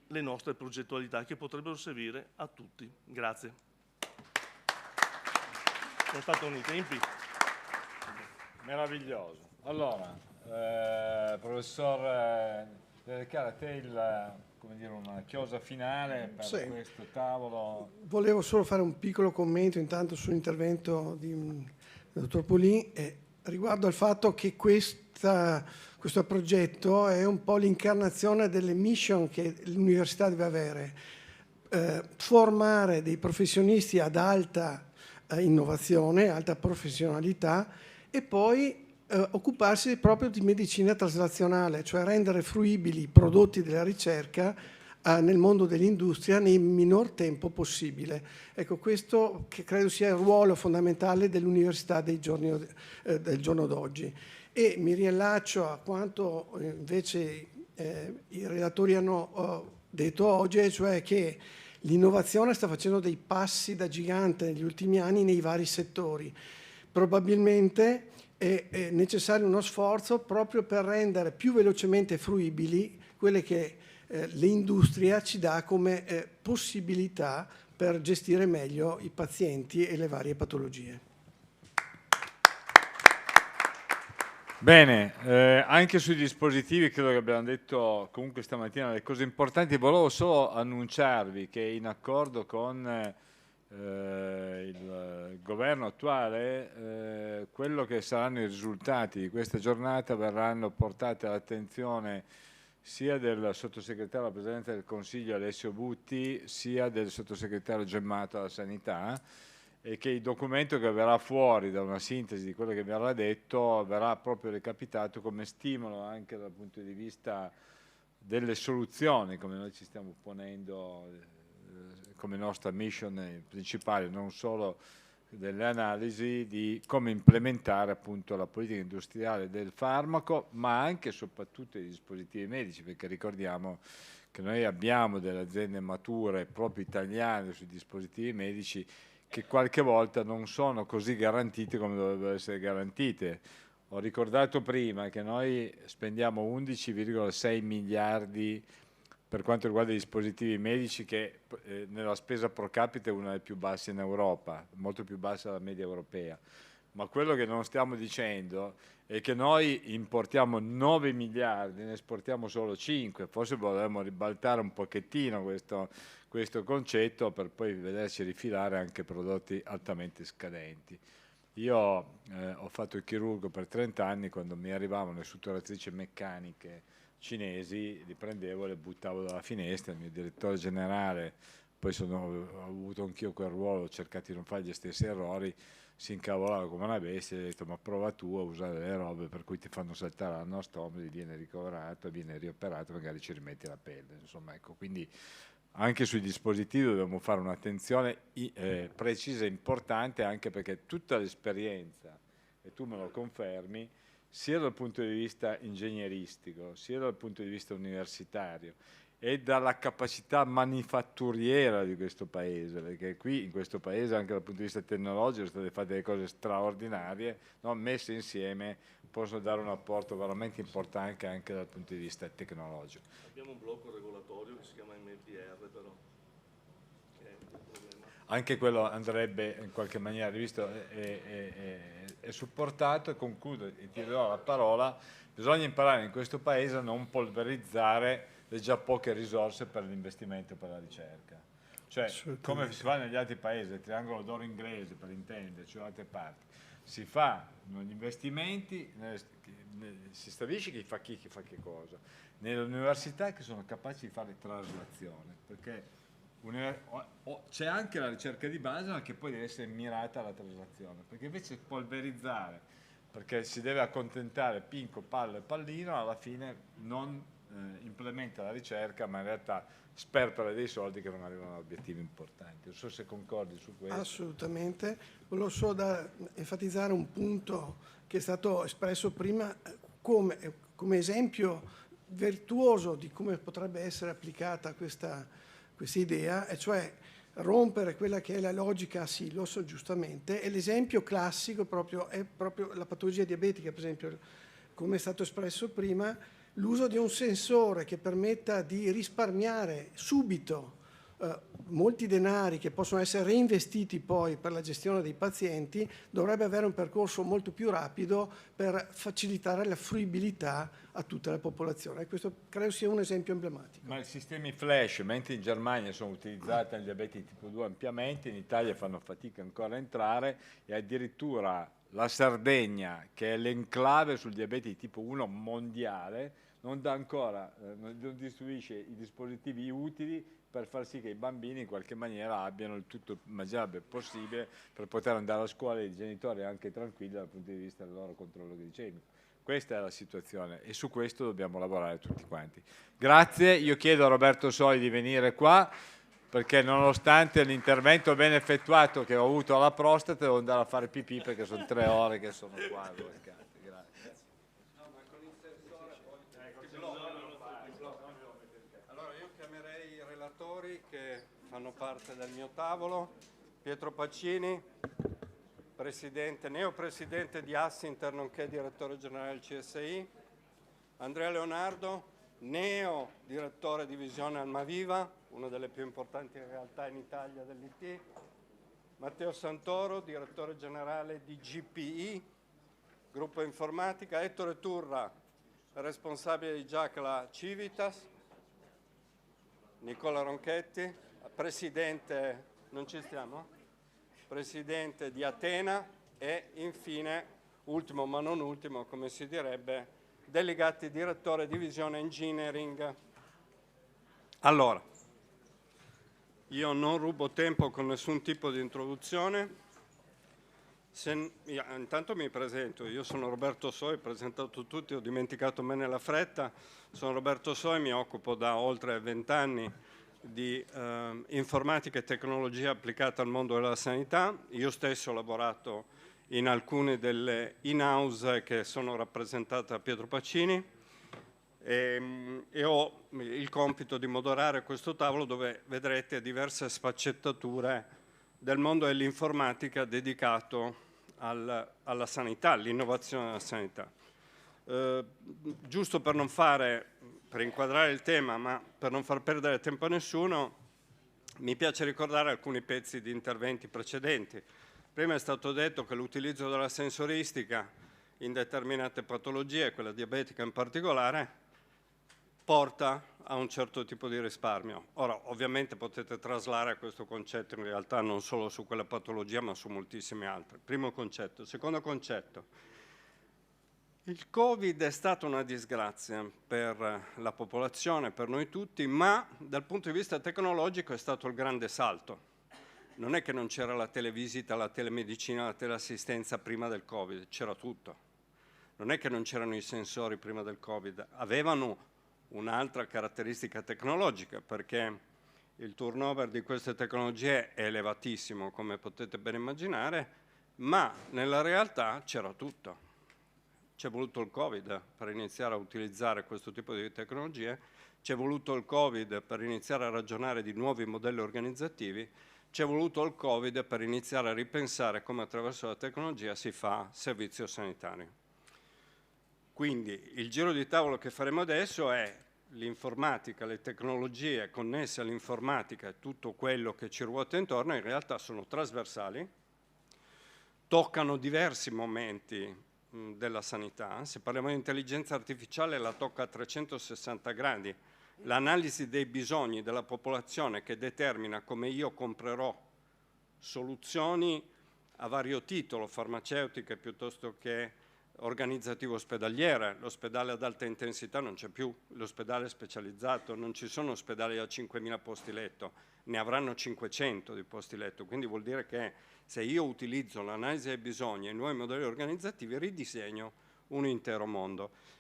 le nostre progettualità che potrebbero servire a tutti. Grazie. Sono stati i tempi. Meraviglioso. Allora, professor Del Cara, a te una chiosa finale per questo tavolo. Volevo solo fare un piccolo commento intanto sull'intervento del dottor Pulin riguardo al fatto che questo progetto è un po' l'incarnazione delle mission che l'università deve avere, formare dei professionisti ad alta innovazione, alta professionalità e poi occuparsi proprio di medicina traslazionale, cioè rendere fruibili i prodotti della ricerca nel mondo dell'industria nel minor tempo possibile. Ecco, questo che credo sia il ruolo fondamentale dell'università del giorno d'oggi. E mi riallaccio a quanto invece i relatori hanno detto oggi, cioè che l'innovazione sta facendo dei passi da gigante negli ultimi anni nei vari settori. Probabilmente è necessario uno sforzo proprio per rendere più velocemente fruibili quelle che l'industria ci dà come possibilità per gestire meglio i pazienti e le varie patologie. Bene, anche sui dispositivi credo che abbiamo detto comunque stamattina le cose importanti. Volevo solo annunciarvi che in accordo con il governo attuale, quello che saranno i risultati di questa giornata verranno portati all'attenzione sia del sottosegretario alla Presidenza del Consiglio Alessio Butti, sia del sottosegretario Gemmato alla Sanità, e che il documento che verrà fuori da una sintesi di quello che verrà detto verrà proprio recapitato come stimolo anche dal punto di vista delle soluzioni, come noi ci stiamo ponendo come nostra mission principale, non solo delle analisi di come implementare appunto la politica industriale del farmaco, ma anche e soprattutto i dispositivi medici, perché ricordiamo che noi abbiamo delle aziende mature proprio italiane sui dispositivi medici che qualche volta non sono così garantite come dovrebbero essere garantite. Ho ricordato prima che noi spendiamo 11,6 miliardi per quanto riguarda i dispositivi medici, che nella spesa pro capite è una delle più basse in Europa, molto più bassa della media europea. Ma quello che non stiamo dicendo è che noi importiamo 9 miliardi, ne esportiamo solo 5, forse dovremmo ribaltare un pochettino questo concetto per poi vederci rifilare anche prodotti altamente scadenti. Io ho fatto il chirurgo per 30 anni, quando mi arrivavano le sutturatrici meccaniche cinesi, li prendevo e le buttavo dalla finestra. Il mio direttore generale, poi ho avuto anch'io quel ruolo, ho cercato di non fare gli stessi errori, si incavolava come una bestia e ha detto: ma prova tu a usare le robe per cui ti fanno saltare la nostromosi, viene ricoverato, viene rioperato, magari ci rimetti la pelle. Insomma, ecco, quindi anche sui dispositivi dobbiamo fare un'attenzione precisa e importante, anche perché tutta l'esperienza, e tu me lo confermi, sia dal punto di vista ingegneristico, sia dal punto di vista universitario e dalla capacità manifatturiera di questo paese, perché qui in questo paese anche dal punto di vista tecnologico sono state fatte delle cose straordinarie, no? Messe insieme possono dare un apporto veramente importante anche dal punto di vista tecnologico. Abbiamo un blocco regolatorio che si chiama MPR, però, che è un problema. Anche quello andrebbe in qualche maniera rivisto e supportato. E concludo e ti do la parola. Bisogna imparare in questo paese a non polverizzare le già poche risorse per l'investimento e per la ricerca. Cioè, come si fa negli altri paesi, il triangolo d'oro inglese per intenderci, da altre parti, si fanno gli investimenti, si stabilisce chi fa che cosa. Nelle università che sono capaci di fare traslazione, perché c'è anche la ricerca di base, ma che poi deve essere mirata alla traslazione, perché invece polverizzare, perché si deve accontentare pinco, palla e pallino, alla fine non implementa la ricerca, ma in realtà sperpera dei soldi che non arrivano a obiettivi importanti. Non so se concordi su questo. Assolutamente. Volevo solo enfatizzare un punto che è stato espresso prima come esempio virtuoso di come potrebbe essere applicata questa idea, e cioè rompere quella che è la logica a silos, giustamente, e l'esempio classico è proprio la patologia diabetica, per esempio, come è stato espresso prima, l'uso di un sensore che permetta di risparmiare subito molti denari che possono essere reinvestiti poi per la gestione dei pazienti, dovrebbe avere un percorso molto più rapido per facilitare la fruibilità a tutta la popolazione. E questo credo sia un esempio emblematico. Ma i sistemi flash, mentre in Germania sono utilizzati nel diabete di tipo 2 ampiamente, in Italia fanno fatica ancora a entrare, e addirittura la Sardegna, che è l'enclave sul diabete di tipo 1 mondiale, non dà ancora, non distribuisce i dispositivi utili per far sì che i bambini in qualche maniera abbiano il tutto immaginabile possibile per poter andare a scuola e i genitori anche tranquilli dal punto di vista del loro controllo glicemico. Questa è la situazione e su questo dobbiamo lavorare tutti quanti. Grazie, io chiedo a Roberto Soli di venire qua, perché nonostante l'intervento ben effettuato che ho avuto alla prostata, devo andare a fare pipì perché sono 3 ore che sono qua. Grazie. Allora io chiamerei i relatori che fanno parte del mio tavolo: Pietro Pacini, neopresidente di Assinter nonché direttore generale del CSI, Andrea Leonardo, neo direttore divisione Almaviva, una delle più importanti realtà in Italia dell'IT, Matteo Santoro, direttore generale di GPI, gruppo informatica, Ettore Turra, responsabile di Giacla Civitas, Nicola Ronchetti, presidente, non ci stiamo? presidente di Atena e infine, ultimo ma non ultimo, come si direbbe, Delegati direttore divisione engineering. Allora, io non rubo tempo con nessun tipo di introduzione. Intanto mi presento, io sono Roberto Soi, presentato tutti, ho dimenticato me nella fretta. Sono Roberto Soi, mi occupo da oltre 20 anni di informatica e tecnologia applicata al mondo della sanità. Io stesso ho lavorato in alcune delle in-house che sono rappresentate da Pietro Pacini e ho il compito di moderare questo tavolo dove vedrete diverse sfaccettature del mondo dell'informatica dedicato alla sanità, all'innovazione della sanità. Giusto per inquadrare il tema, ma per non far perdere tempo a nessuno, mi piace ricordare alcuni pezzi di interventi precedenti. Prima è stato detto che l'utilizzo della sensoristica in determinate patologie, quella diabetica in particolare, porta a un certo tipo di risparmio. Ora, ovviamente potete traslare questo concetto in realtà non solo su quella patologia, ma su moltissime altre. Primo concetto. Secondo concetto. Il Covid è stata una disgrazia per la popolazione, per noi tutti, ma dal punto di vista tecnologico è stato il grande salto. Non è che non c'era la televisita, la telemedicina, la teleassistenza prima del Covid, c'era tutto. Non è che non c'erano i sensori prima del Covid, avevano un'altra caratteristica tecnologica, perché il turnover di queste tecnologie è elevatissimo, come potete ben immaginare, ma nella realtà c'era tutto. C'è voluto il Covid per iniziare a utilizzare questo tipo di tecnologie, c'è voluto il Covid per iniziare a ragionare di nuovi modelli organizzativi, c'è voluto il Covid per iniziare a ripensare come attraverso la tecnologia si fa servizio sanitario. Quindi il giro di tavolo che faremo adesso è l'informatica, le tecnologie connesse all'informatica e tutto quello che ci ruota intorno in realtà sono trasversali, toccano diversi momenti della sanità. Se parliamo di intelligenza artificiale la tocca a 360 gradi. L'analisi dei bisogni della popolazione che determina come io comprerò soluzioni a vario titolo, farmaceutiche piuttosto che organizzativo ospedaliere. L'ospedale ad alta intensità non c'è più, l'ospedale specializzato, non ci sono ospedali a 5.000 posti letto, ne avranno 500 di posti letto, quindi vuol dire che se io utilizzo l'analisi dei bisogni e i nuovi modelli organizzativi ridisegno un intero mondo,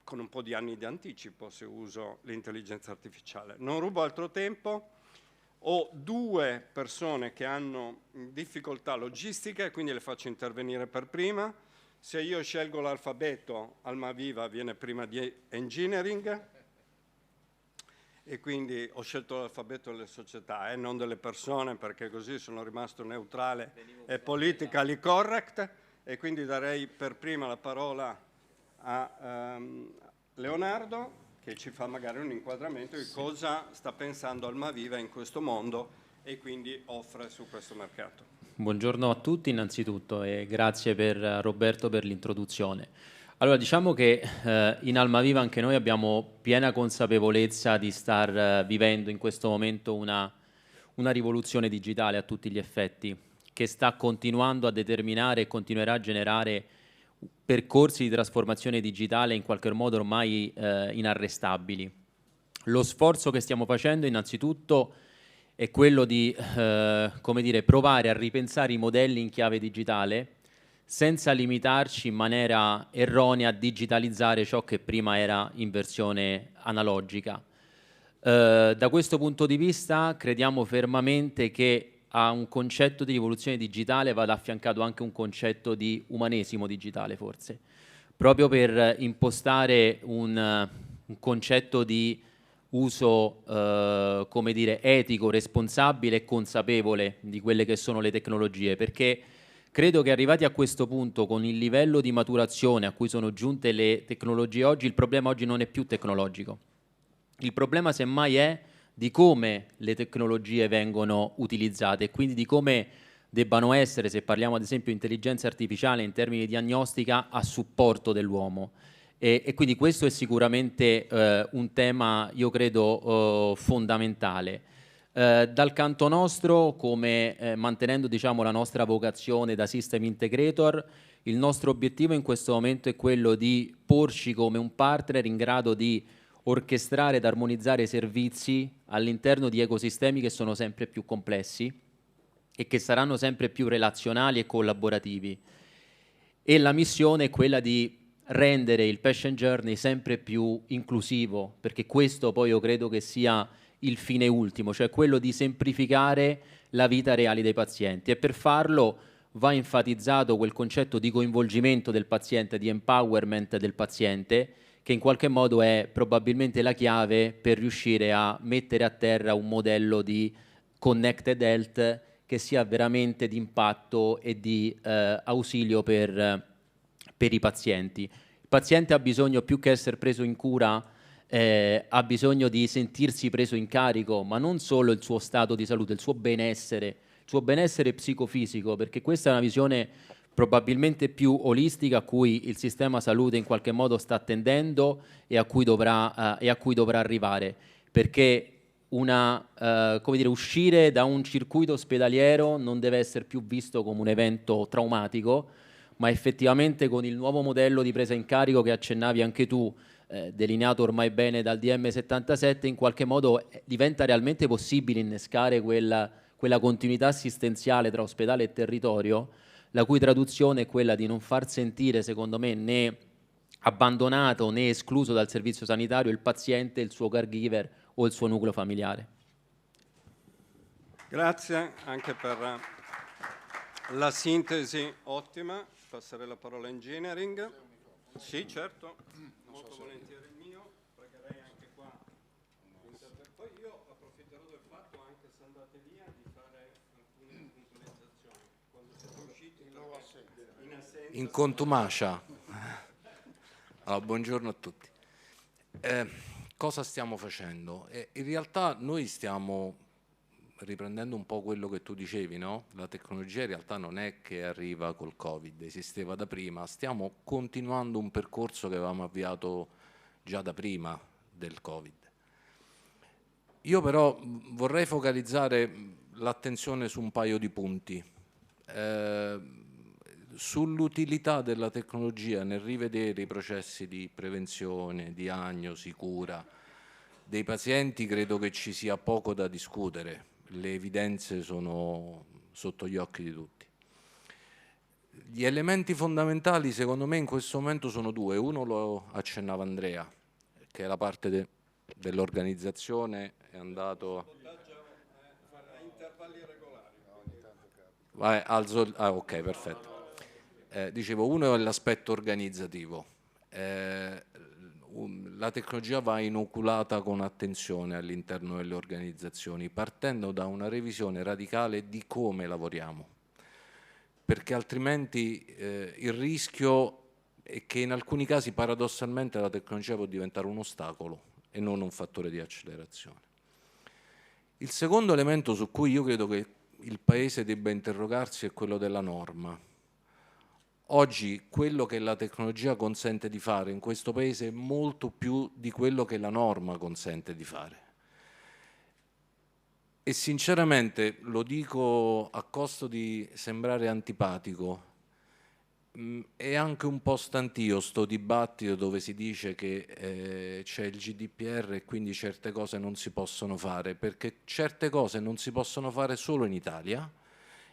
con un po' di anni di anticipo se uso l'intelligenza artificiale. Non rubo altro tempo, ho due persone che hanno difficoltà logistiche, quindi le faccio intervenire per prima. Se io scelgo l'alfabeto, Almaviva viene prima di engineering e quindi ho scelto l'alfabeto delle società, non delle persone, perché così sono rimasto neutrale e politically correct, e quindi darei per prima la parola a Leonardo, che ci fa magari un inquadramento di cosa sta pensando Almaviva in questo mondo e quindi offre su questo mercato. Buongiorno a tutti innanzitutto e grazie per Roberto per l'introduzione. Allora, diciamo che in Almaviva anche noi abbiamo piena consapevolezza di star vivendo in questo momento una rivoluzione digitale a tutti gli effetti, che sta continuando a determinare e continuerà a generare percorsi di trasformazione digitale in qualche modo ormai inarrestabili. Lo sforzo che stiamo facendo innanzitutto è quello di come dire, provare a ripensare i modelli in chiave digitale senza limitarci in maniera erronea a digitalizzare ciò che prima era in versione analogica. Da questo punto di vista crediamo fermamente che a un concetto di rivoluzione digitale vada affiancato anche un concetto di umanesimo digitale, forse, proprio per impostare un concetto di uso, come dire, etico, responsabile e consapevole di quelle che sono le tecnologie, perché credo che arrivati a questo punto, con il livello di maturazione a cui sono giunte le tecnologie oggi, il problema oggi non è più tecnologico. Il problema semmai è di come le tecnologie vengono utilizzate e quindi di come debbano essere, se parliamo ad esempio di intelligenza artificiale in termini di diagnostica, a supporto dell'uomo. E quindi questo è sicuramente un tema, io credo, fondamentale. Dal canto nostro, come mantenendo diciamo, la nostra vocazione da system integrator, il nostro obiettivo in questo momento è quello di porci come un partner in grado di orchestrare ed armonizzare i servizi all'interno di ecosistemi che sono sempre più complessi e che saranno sempre più relazionali e collaborativi. E la missione è quella di rendere il patient journey sempre più inclusivo, perché questo poi io credo che sia il fine ultimo, cioè quello di semplificare la vita reale dei pazienti, e per farlo va enfatizzato quel concetto di coinvolgimento del paziente, di empowerment del paziente, che in qualche modo è probabilmente la chiave per riuscire a mettere a terra un modello di connected health che sia veramente di impatto e di ausilio per i pazienti. Il paziente ha bisogno, più che essere preso in cura, ha bisogno di sentirsi preso in carico, ma non solo il suo stato di salute, il suo benessere psicofisico, perché questa è una visione probabilmente più olistica a cui il sistema salute in qualche modo sta tendendo e a cui dovrà arrivare, perché come dire, uscire da un circuito ospedaliero non deve essere più visto come un evento traumatico, ma effettivamente con il nuovo modello di presa in carico che accennavi anche tu, delineato ormai bene dal DM77, in qualche modo diventa realmente possibile innescare quella continuità assistenziale tra ospedale e territorio, la cui traduzione è quella di non far sentire, secondo me, né abbandonato né escluso dal servizio sanitario il paziente, il suo caregiver o il suo nucleo familiare. Grazie anche per la sintesi ottima. Passerei la parola a engineering. Sì, certo, molto volentieri il mio. Pregherei anche qua. Poi io approfitterò del fatto, anche se andate via, di fare alcune puntualizzazioni. Quando siete usciti, in assenza... In contumacia. Allora, buongiorno a tutti. Cosa stiamo facendo? In realtà noi stiamo riprendendo un po' quello che tu dicevi, no? La tecnologia in realtà non è che arriva col Covid, esisteva da prima, stiamo continuando un percorso che avevamo avviato già da prima del Covid. Io però vorrei focalizzare l'attenzione su un paio di punti. Sull'utilità della tecnologia nel rivedere i processi di prevenzione, diagnosi, cura dei pazienti credo che ci sia poco da discutere, le evidenze sono sotto gli occhi di tutti. Gli elementi fondamentali secondo me in questo momento sono due, uno lo accennava Andrea, che è la parte dell'organizzazione, è andato... ok, perfetto. Dicevo, uno è l'aspetto organizzativo. La tecnologia va inoculata con attenzione all'interno delle organizzazioni, partendo da una revisione radicale di come lavoriamo, perché altrimenti il rischio è che in alcuni casi paradossalmente la tecnologia può diventare un ostacolo e non un fattore di accelerazione. Il secondo elemento su cui io credo che il Paese debba interrogarsi è quello della norma. Oggi quello che la tecnologia consente di fare in questo Paese è molto più di quello che la norma consente di fare. E sinceramente, lo dico a costo di sembrare antipatico, è anche un po' stantio sto dibattito dove si dice che c'è il GDPR e quindi certe cose non si possono fare, perché certe cose non si possono fare solo in Italia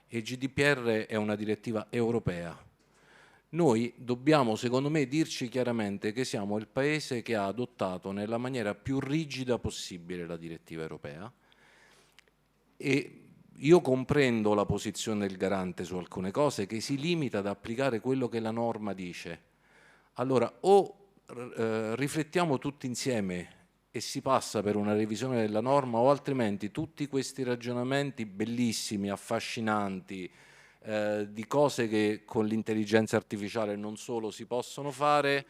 e il GDPR è una direttiva europea. Noi dobbiamo, secondo me, dirci chiaramente che siamo il Paese che ha adottato nella maniera più rigida possibile la direttiva europea, e io comprendo la posizione del garante su alcune cose, che si limita ad applicare quello che la norma dice. Allora, o riflettiamo tutti insieme e si passa per una revisione della norma, o altrimenti tutti questi ragionamenti bellissimi, affascinanti, di cose che con l'intelligenza artificiale non solo si possono fare,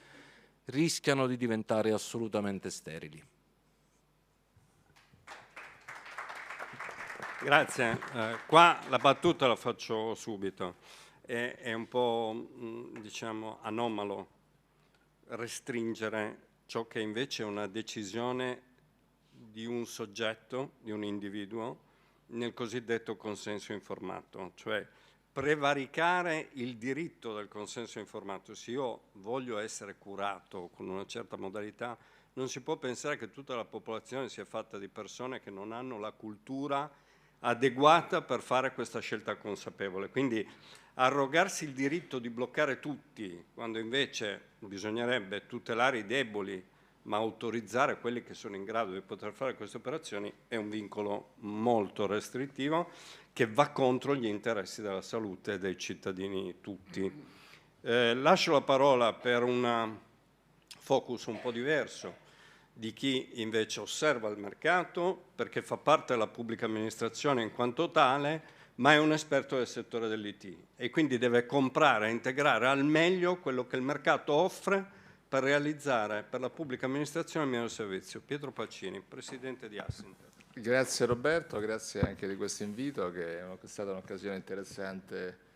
rischiano di diventare assolutamente sterili. Grazie. Qua la battuta la faccio subito. È un po' diciamo anomalo restringere ciò che invece è una decisione di un soggetto, di un individuo, nel cosiddetto consenso informato, cioè prevaricare il diritto del consenso informato. Se io voglio essere curato con una certa modalità, non si può pensare che tutta la popolazione sia fatta di persone che non hanno la cultura adeguata per fare questa scelta consapevole. Quindi arrogarsi il diritto di bloccare tutti, quando invece bisognerebbe tutelare i deboli, ma autorizzare quelli che sono in grado di poter fare queste operazioni, è un vincolo molto restrittivo che va contro gli interessi della salute dei cittadini tutti. Lascio la parola per un focus un po' diverso di chi invece osserva il mercato, perché fa parte della pubblica amministrazione in quanto tale, ma è un esperto del settore dell'IT e quindi deve comprare e integrare al meglio quello che il mercato offre per realizzare per la pubblica amministrazione il miglior servizio. Pietro Pacini, Presidente di Assinter. Grazie Roberto, grazie anche di questo invito, che è stata un'occasione interessante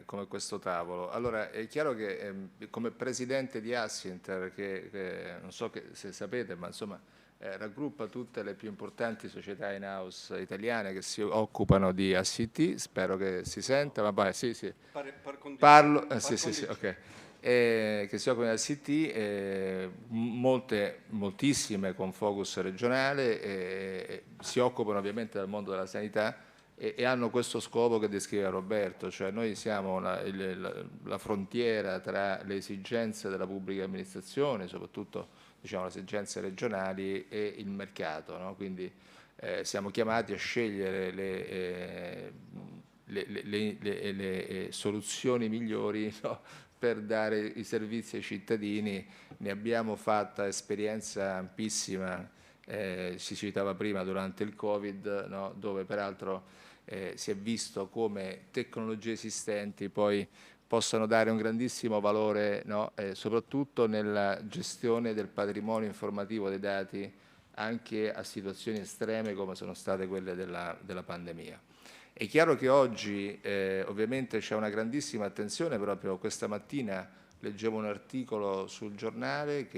come questo tavolo. Allora, è chiaro che come Presidente di Assinter, che non so se sapete, ma insomma raggruppa tutte le più importanti società in-house italiane che si occupano di ACT, spero che si senta, ma poi sì, parlo, sì, ok. Che si occupano di ACT, moltissime con focus regionale, si occupano ovviamente del mondo della sanità e hanno questo scopo che descrive Roberto, cioè noi siamo la frontiera tra le esigenze della pubblica amministrazione, soprattutto diciamo, le esigenze regionali e il mercato, no? Quindi siamo chiamati a scegliere le soluzioni migliori, no? Per dare i servizi ai cittadini. Ne abbiamo fatta esperienza ampissima, si citava prima durante il Covid, no? Dove peraltro si è visto come tecnologie esistenti poi possano dare un grandissimo valore, no? Soprattutto nella gestione del patrimonio informativo dei dati anche a situazioni estreme come sono state quelle della pandemia. È chiaro che oggi ovviamente c'è una grandissima attenzione, proprio questa mattina leggevo un articolo sul giornale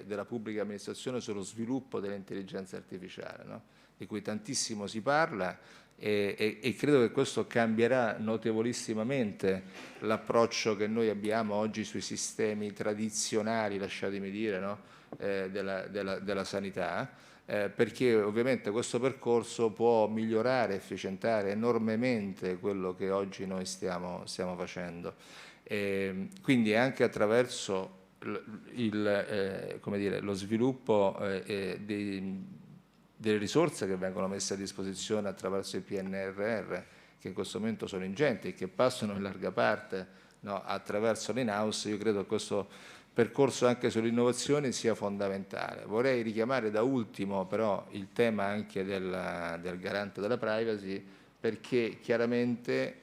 della pubblica amministrazione sullo sviluppo dell'intelligenza artificiale, no? Di cui tantissimo si parla e credo che questo cambierà notevolissimamente l'approccio che noi abbiamo oggi sui sistemi tradizionali, lasciatemi dire, no? della sanità. Perché ovviamente questo percorso può migliorare, efficientare enormemente quello che oggi noi stiamo facendo. Quindi anche attraverso lo sviluppo delle risorse che vengono messe a disposizione attraverso il PNRR, che in questo momento sono ingenti e che passano in larga parte, no, attraverso l'in-house, io credo che questo percorso anche sull'innovazione sia fondamentale. Vorrei richiamare da ultimo però il tema anche del garante della privacy, perché chiaramente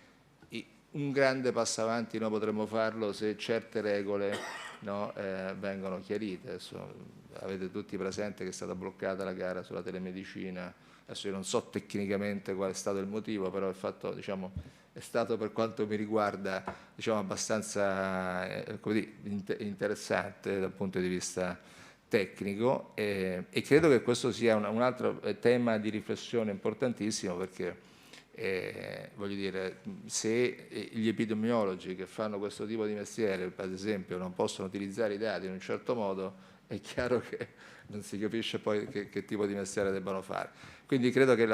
un grande passo avanti noi potremmo farlo se certe regole, no, vengono chiarite. Adesso avete tutti presente che è stata bloccata la gara sulla telemedicina, adesso io non so tecnicamente qual è stato il motivo, però il fatto, diciamo, è stato per quanto mi riguarda, diciamo, abbastanza interessante dal punto di vista tecnico e credo che questo sia un altro tema di riflessione importantissimo, perché voglio dire, se gli epidemiologi che fanno questo tipo di mestiere, ad esempio, non possono utilizzare i dati in un certo modo, è chiaro che non si capisce poi che tipo di mestiere debbano fare. Quindi credo che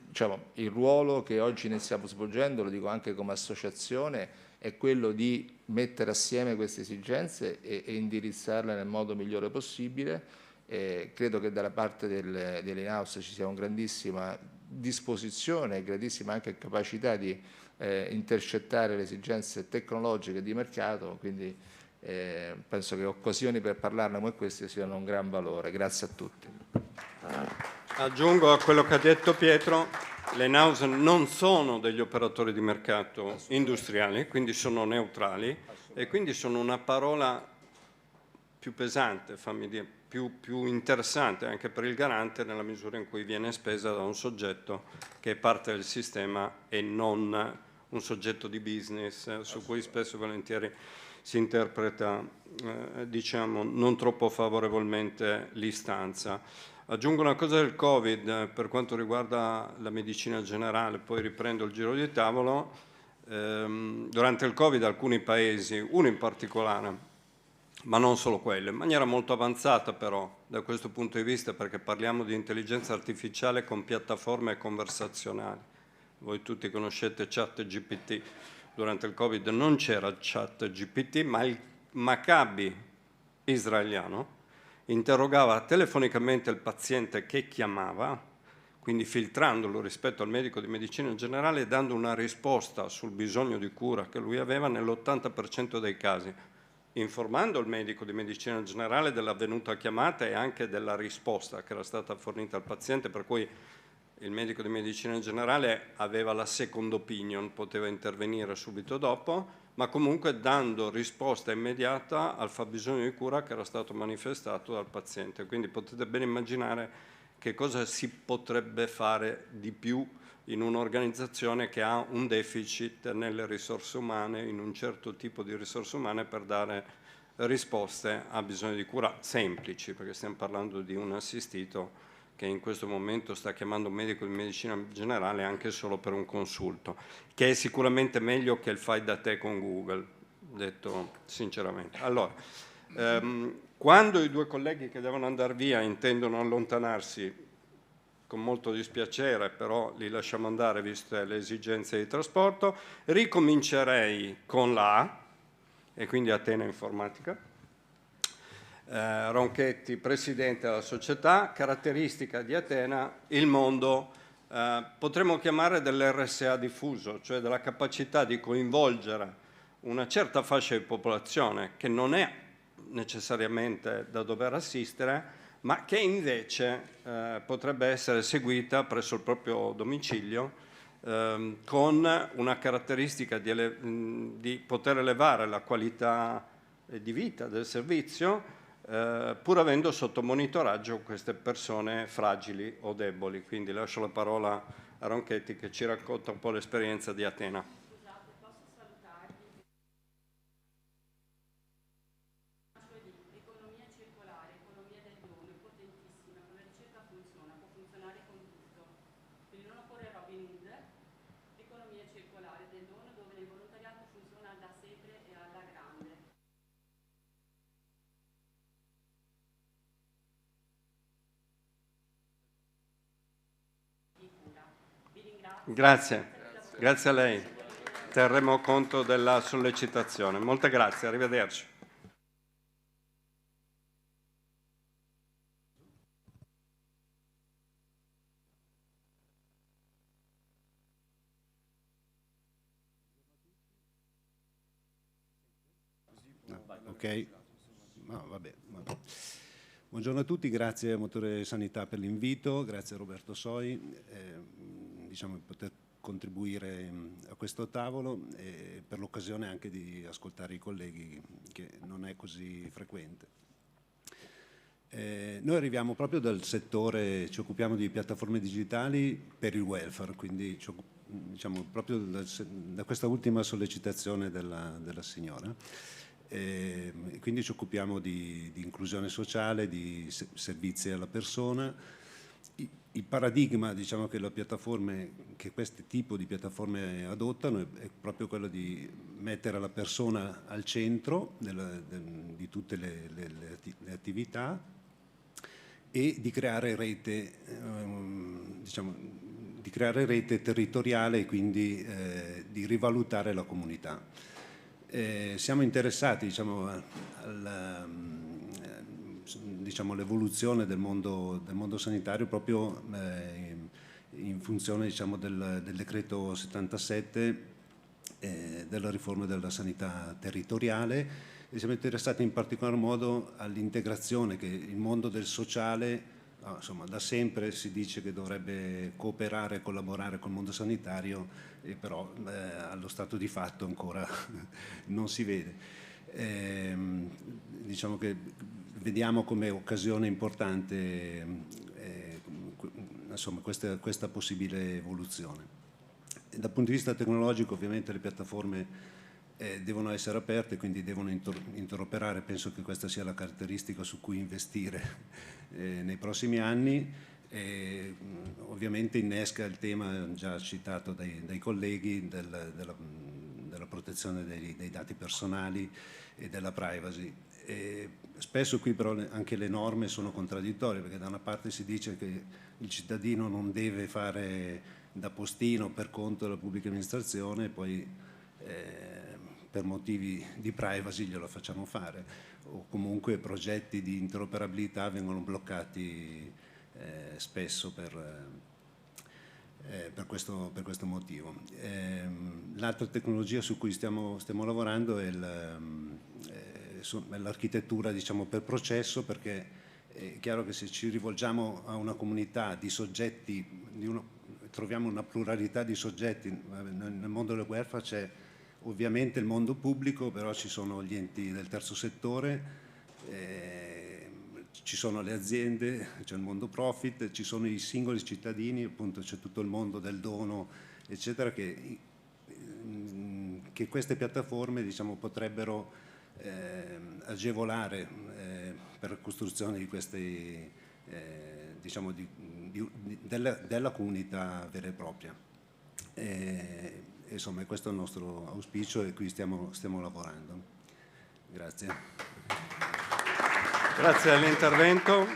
diciamo, il ruolo che oggi ne stiamo svolgendo, lo dico anche come associazione, è quello di mettere assieme queste esigenze e indirizzarle nel modo migliore possibile. Credo che dalla parte dell'in-house ci sia una grandissima disposizione, grandissima anche capacità di intercettare le esigenze tecnologiche di mercato, quindi penso che occasioni per parlarne come queste siano un gran valore. Grazie a tutti. Aggiungo a quello che ha detto Pietro, le in-house non sono degli operatori di mercato industriali, quindi sono neutrali e quindi sono una parola più pesante, fammi dire, più interessante anche per il garante, nella misura in cui viene spesa da un soggetto che è parte del sistema e non un soggetto di business su cui spesso e volentieri si interpreta diciamo non troppo favorevolmente l'istanza. Aggiungo una cosa del Covid per quanto riguarda la medicina generale, poi riprendo il giro di tavolo. Durante il Covid alcuni paesi, uno in particolare, ma non solo quello, in maniera molto avanzata però da questo punto di vista, perché parliamo di intelligenza artificiale con piattaforme conversazionali. Voi tutti conoscete ChatGPT. Durante il Covid non c'era ChatGPT, ma il Maccabi israeliano interrogava telefonicamente il paziente che chiamava, quindi filtrandolo rispetto al medico di medicina generale e dando una risposta sul bisogno di cura che lui aveva nell'80% dei casi, informando il medico di medicina generale dell'avvenuta chiamata e anche della risposta che era stata fornita al paziente, per cui il medico di medicina generale aveva la second opinion, poteva intervenire subito dopo, ma comunque dando risposta immediata al fabbisogno di cura che era stato manifestato dal paziente. Quindi potete ben immaginare che cosa si potrebbe fare di più in un'organizzazione che ha un deficit nelle risorse umane, in un certo tipo di risorse umane, per dare risposte a bisogni di cura semplici, perché stiamo parlando di un assistito che in questo momento sta chiamando un medico di medicina generale anche solo per un consulto, che è sicuramente meglio che il fai da te con Google, detto sinceramente. Allora, quando i due colleghi che devono andare via intendono allontanarsi, con molto dispiacere, però li lasciamo andare viste le esigenze di trasporto, ricomincerei con la A, e quindi Atena Informatica. Ronchetti, presidente della società, caratteristica di Atena, il mondo, potremmo chiamare dell'RSA diffuso, cioè della capacità di coinvolgere una certa fascia di popolazione che non è necessariamente da dover assistere, ma che invece potrebbe essere seguita presso il proprio domicilio con una caratteristica di poter elevare la qualità di vita del servizio, pur avendo sotto monitoraggio queste persone fragili o deboli. Quindi lascio la parola a Ronchetti che ci racconta un po' l'esperienza di Atena. Scusate, posso salutarvi? Economia circolare, economia del dono, è potentissima, con la ricerca funziona, può funzionare con tutto. Quindi non occorre Robin Hood, economia circolare del dono, dove nel volontariato funziona da sempre e alla grande. Grazie, grazie a lei. Terremo conto della sollecitazione. Molte grazie, arrivederci. Ok, no, vabbè. Buongiorno a tutti, grazie a Motore Sanità per l'invito, grazie a Roberto Soi, diciamo, per poter contribuire a questo tavolo e per l'occasione anche di ascoltare i colleghi, che non è così frequente. Noi arriviamo proprio dal settore, ci occupiamo di piattaforme digitali per il welfare, quindi diciamo proprio da questa ultima sollecitazione della signora. Quindi ci occupiamo di inclusione sociale, di servizi alla persona. Il paradigma, diciamo, che questo tipo di piattaforme adottano è proprio quello di mettere la persona al centro di tutte le attività e di creare rete, diciamo, di creare rete territoriale e quindi di rivalutare la comunità. Siamo interessati, diciamo, all'evoluzione del mondo sanitario proprio in funzione, diciamo, del decreto 77 della riforma della sanità territoriale, e siamo interessati in particolar modo all'integrazione che il mondo del sociale, insomma, da sempre si dice che dovrebbe cooperare e collaborare col mondo sanitario, e però allo stato di fatto ancora non si vede. Diciamo che vediamo come occasione importante insomma, questa possibile evoluzione. Dal punto di vista tecnologico, ovviamente le piattaforme devono essere aperte, quindi devono interoperare. Penso che questa sia la caratteristica su cui investire nei prossimi anni. Ovviamente innesca il tema già citato dai colleghi della protezione dei dati personali e della privacy. Spesso qui però anche le norme sono contraddittorie, perché da una parte si dice che il cittadino non deve fare da postino per conto della pubblica amministrazione, e poi per motivi di privacy glielo facciamo fare, o comunque progetti di interoperabilità vengono bloccati spesso per questo motivo. L'altra tecnologia su cui stiamo lavorando è l'architettura, diciamo, per processo, perché è chiaro che se ci rivolgiamo a una comunità di soggetti, troviamo una pluralità di soggetti. Nel mondo del welfare c'è ovviamente il mondo pubblico, però ci sono gli enti del terzo settore, ci sono le aziende, c'è il mondo profit, ci sono i singoli cittadini, appunto c'è tutto il mondo del dono, eccetera, che queste piattaforme, diciamo, potrebbero agevolare per la costruzione di questi, diciamo, della comunità vera e propria. Insomma, questo è il nostro auspicio e qui stiamo lavorando. Grazie. Grazie all'intervento.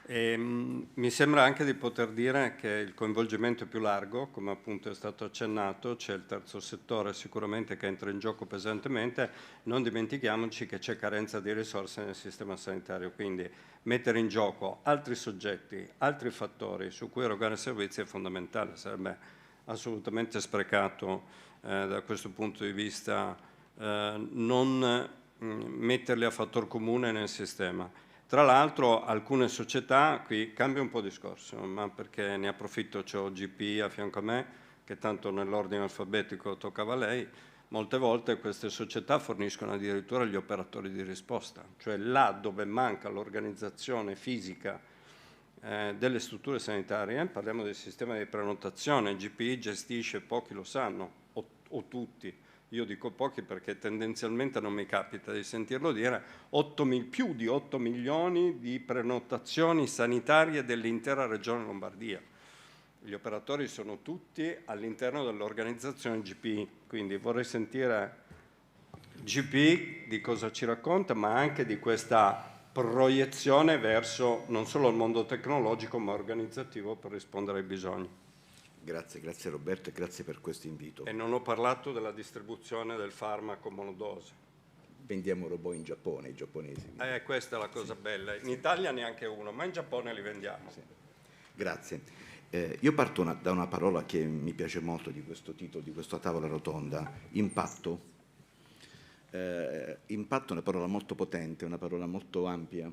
Mi sembra anche di poter dire che il coinvolgimento è più largo, come appunto è stato accennato, c'è il terzo settore sicuramente che entra in gioco pesantemente, non dimentichiamoci che c'è carenza di risorse nel sistema sanitario, quindi mettere in gioco altri soggetti, altri fattori su cui erogare servizi è fondamentale, sarebbe assolutamente sprecato da questo punto di vista non metterli a fattor comune nel sistema. Tra l'altro alcune società, qui cambia un po' discorso, ma perché ne approfitto, c'ho GP a fianco a me, che tanto nell'ordine alfabetico toccava a lei, molte volte queste società forniscono addirittura gli operatori di risposta, cioè là dove manca l'organizzazione fisica delle strutture sanitarie, parliamo del sistema di prenotazione, GPI gestisce, pochi lo sanno, o tutti, io dico pochi perché tendenzialmente non mi capita di sentirlo dire, più di 8 milioni di prenotazioni sanitarie dell'intera regione Lombardia. Gli operatori sono tutti all'interno dell'organizzazione GPI, quindi vorrei sentire GPI di cosa ci racconta, ma anche di questa proiezione verso non solo il mondo tecnologico ma organizzativo per rispondere ai bisogni. Grazie Roberto e grazie per questo invito. E non ho parlato della distribuzione del farmaco monodose. Vendiamo robot in Giappone, i giapponesi. Questa è la cosa bella. In Italia neanche uno, ma in Giappone li vendiamo. Sì. Grazie. Io parto da una parola che mi piace molto di questo titolo, di questa tavola rotonda, impatto. Impatto è una parola molto potente, una parola molto ampia,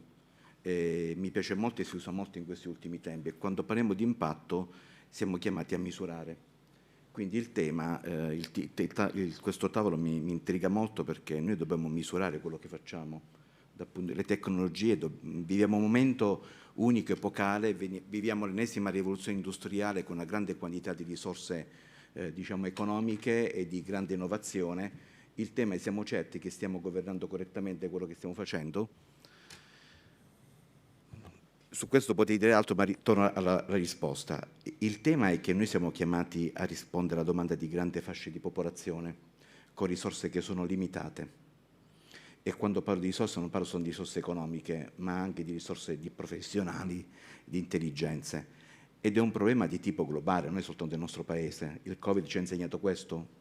mi piace molto e si usa molto in questi ultimi tempi. E quando parliamo di impatto siamo chiamati a misurare. Quindi il tema, questo tavolo mi intriga molto perché noi dobbiamo misurare quello che facciamo. Le tecnologie, viviamo un momento unico, epocale, viviamo l'ennesima rivoluzione industriale con una grande quantità di risorse diciamo economiche e di grande innovazione. Il tema è: siamo certi che stiamo governando correttamente quello che stiamo facendo? Su questo potete dire altro, ma ritorno alla risposta. Il tema è che noi siamo chiamati a rispondere alla domanda di grandi fasce di popolazione con risorse che sono limitate. E quando parlo di risorse non parlo solo di risorse economiche, ma anche di risorse di professionali, di intelligenze. Ed è un problema di tipo globale, non è soltanto del nostro Paese. Il Covid ci ha insegnato questo.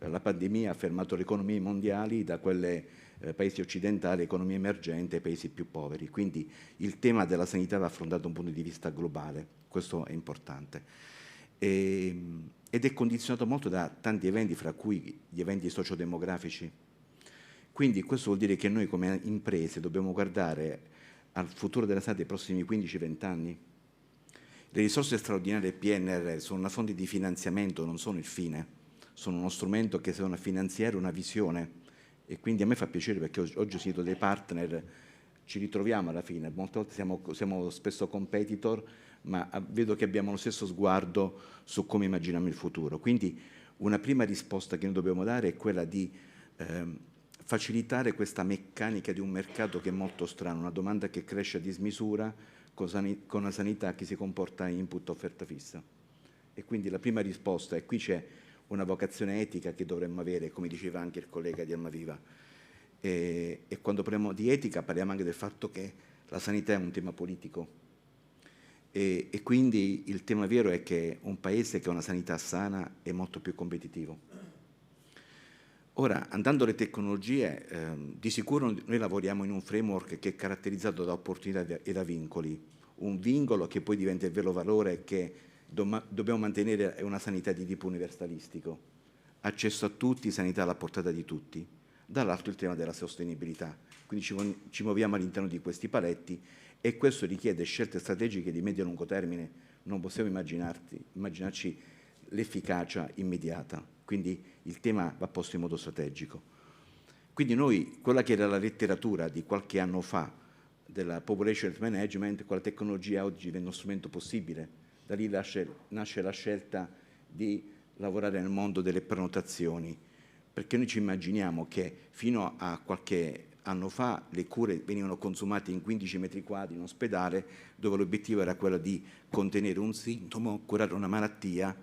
La pandemia ha fermato le economie mondiali da quelle paesi occidentali, economie emergenti, ai paesi più poveri. Quindi il tema della sanità va affrontato da un punto di vista globale, questo è importante. Ed è condizionato molto da tanti eventi, fra cui gli eventi sociodemografici. Quindi questo vuol dire che noi come imprese dobbiamo guardare al futuro della sanità dei prossimi 15-20 anni. Le risorse straordinarie PNRR sono una fonte di finanziamento, non sono il fine. Sono uno strumento che servono a finanziare una visione, e quindi a me fa piacere perché oggi ho sentito dei partner, ci ritroviamo alla fine, molte volte siamo spesso competitor, ma vedo che abbiamo lo stesso sguardo su come immaginiamo il futuro. Quindi una prima risposta che noi dobbiamo dare è quella di facilitare questa meccanica di un mercato che è molto strano, una domanda che cresce a dismisura con una sanità che si comporta input offerta fissa. E quindi la prima risposta, e qui c'è una vocazione etica che dovremmo avere, come diceva anche il collega di Almaviva, e quando parliamo di etica parliamo anche del fatto che la sanità è un tema politico e quindi il tema vero è che un paese che ha una sanità sana è molto più competitivo. Ora, andando alle tecnologie, di sicuro noi lavoriamo in un framework che è caratterizzato da opportunità e da vincoli. Un vincolo che poi diventa il vero valore che dobbiamo mantenere è una sanità di tipo universalistico, accesso a tutti, sanità alla portata di tutti. Dall'altro il tema della sostenibilità, quindi ci muoviamo all'interno di questi paletti e questo richiede scelte strategiche di medio e lungo termine, non possiamo immaginarci l'efficacia immediata, quindi il tema va posto in modo strategico. Quindi noi, quella che era la letteratura di qualche anno fa della population health management, quella tecnologia oggi diventa uno strumento possibile, da lì nasce la scelta di lavorare nel mondo delle prenotazioni, perché noi ci immaginiamo che fino a qualche anno fa le cure venivano consumate in 15 metri quadri in ospedale, dove l'obiettivo era quello di contenere un sintomo, curare una malattia.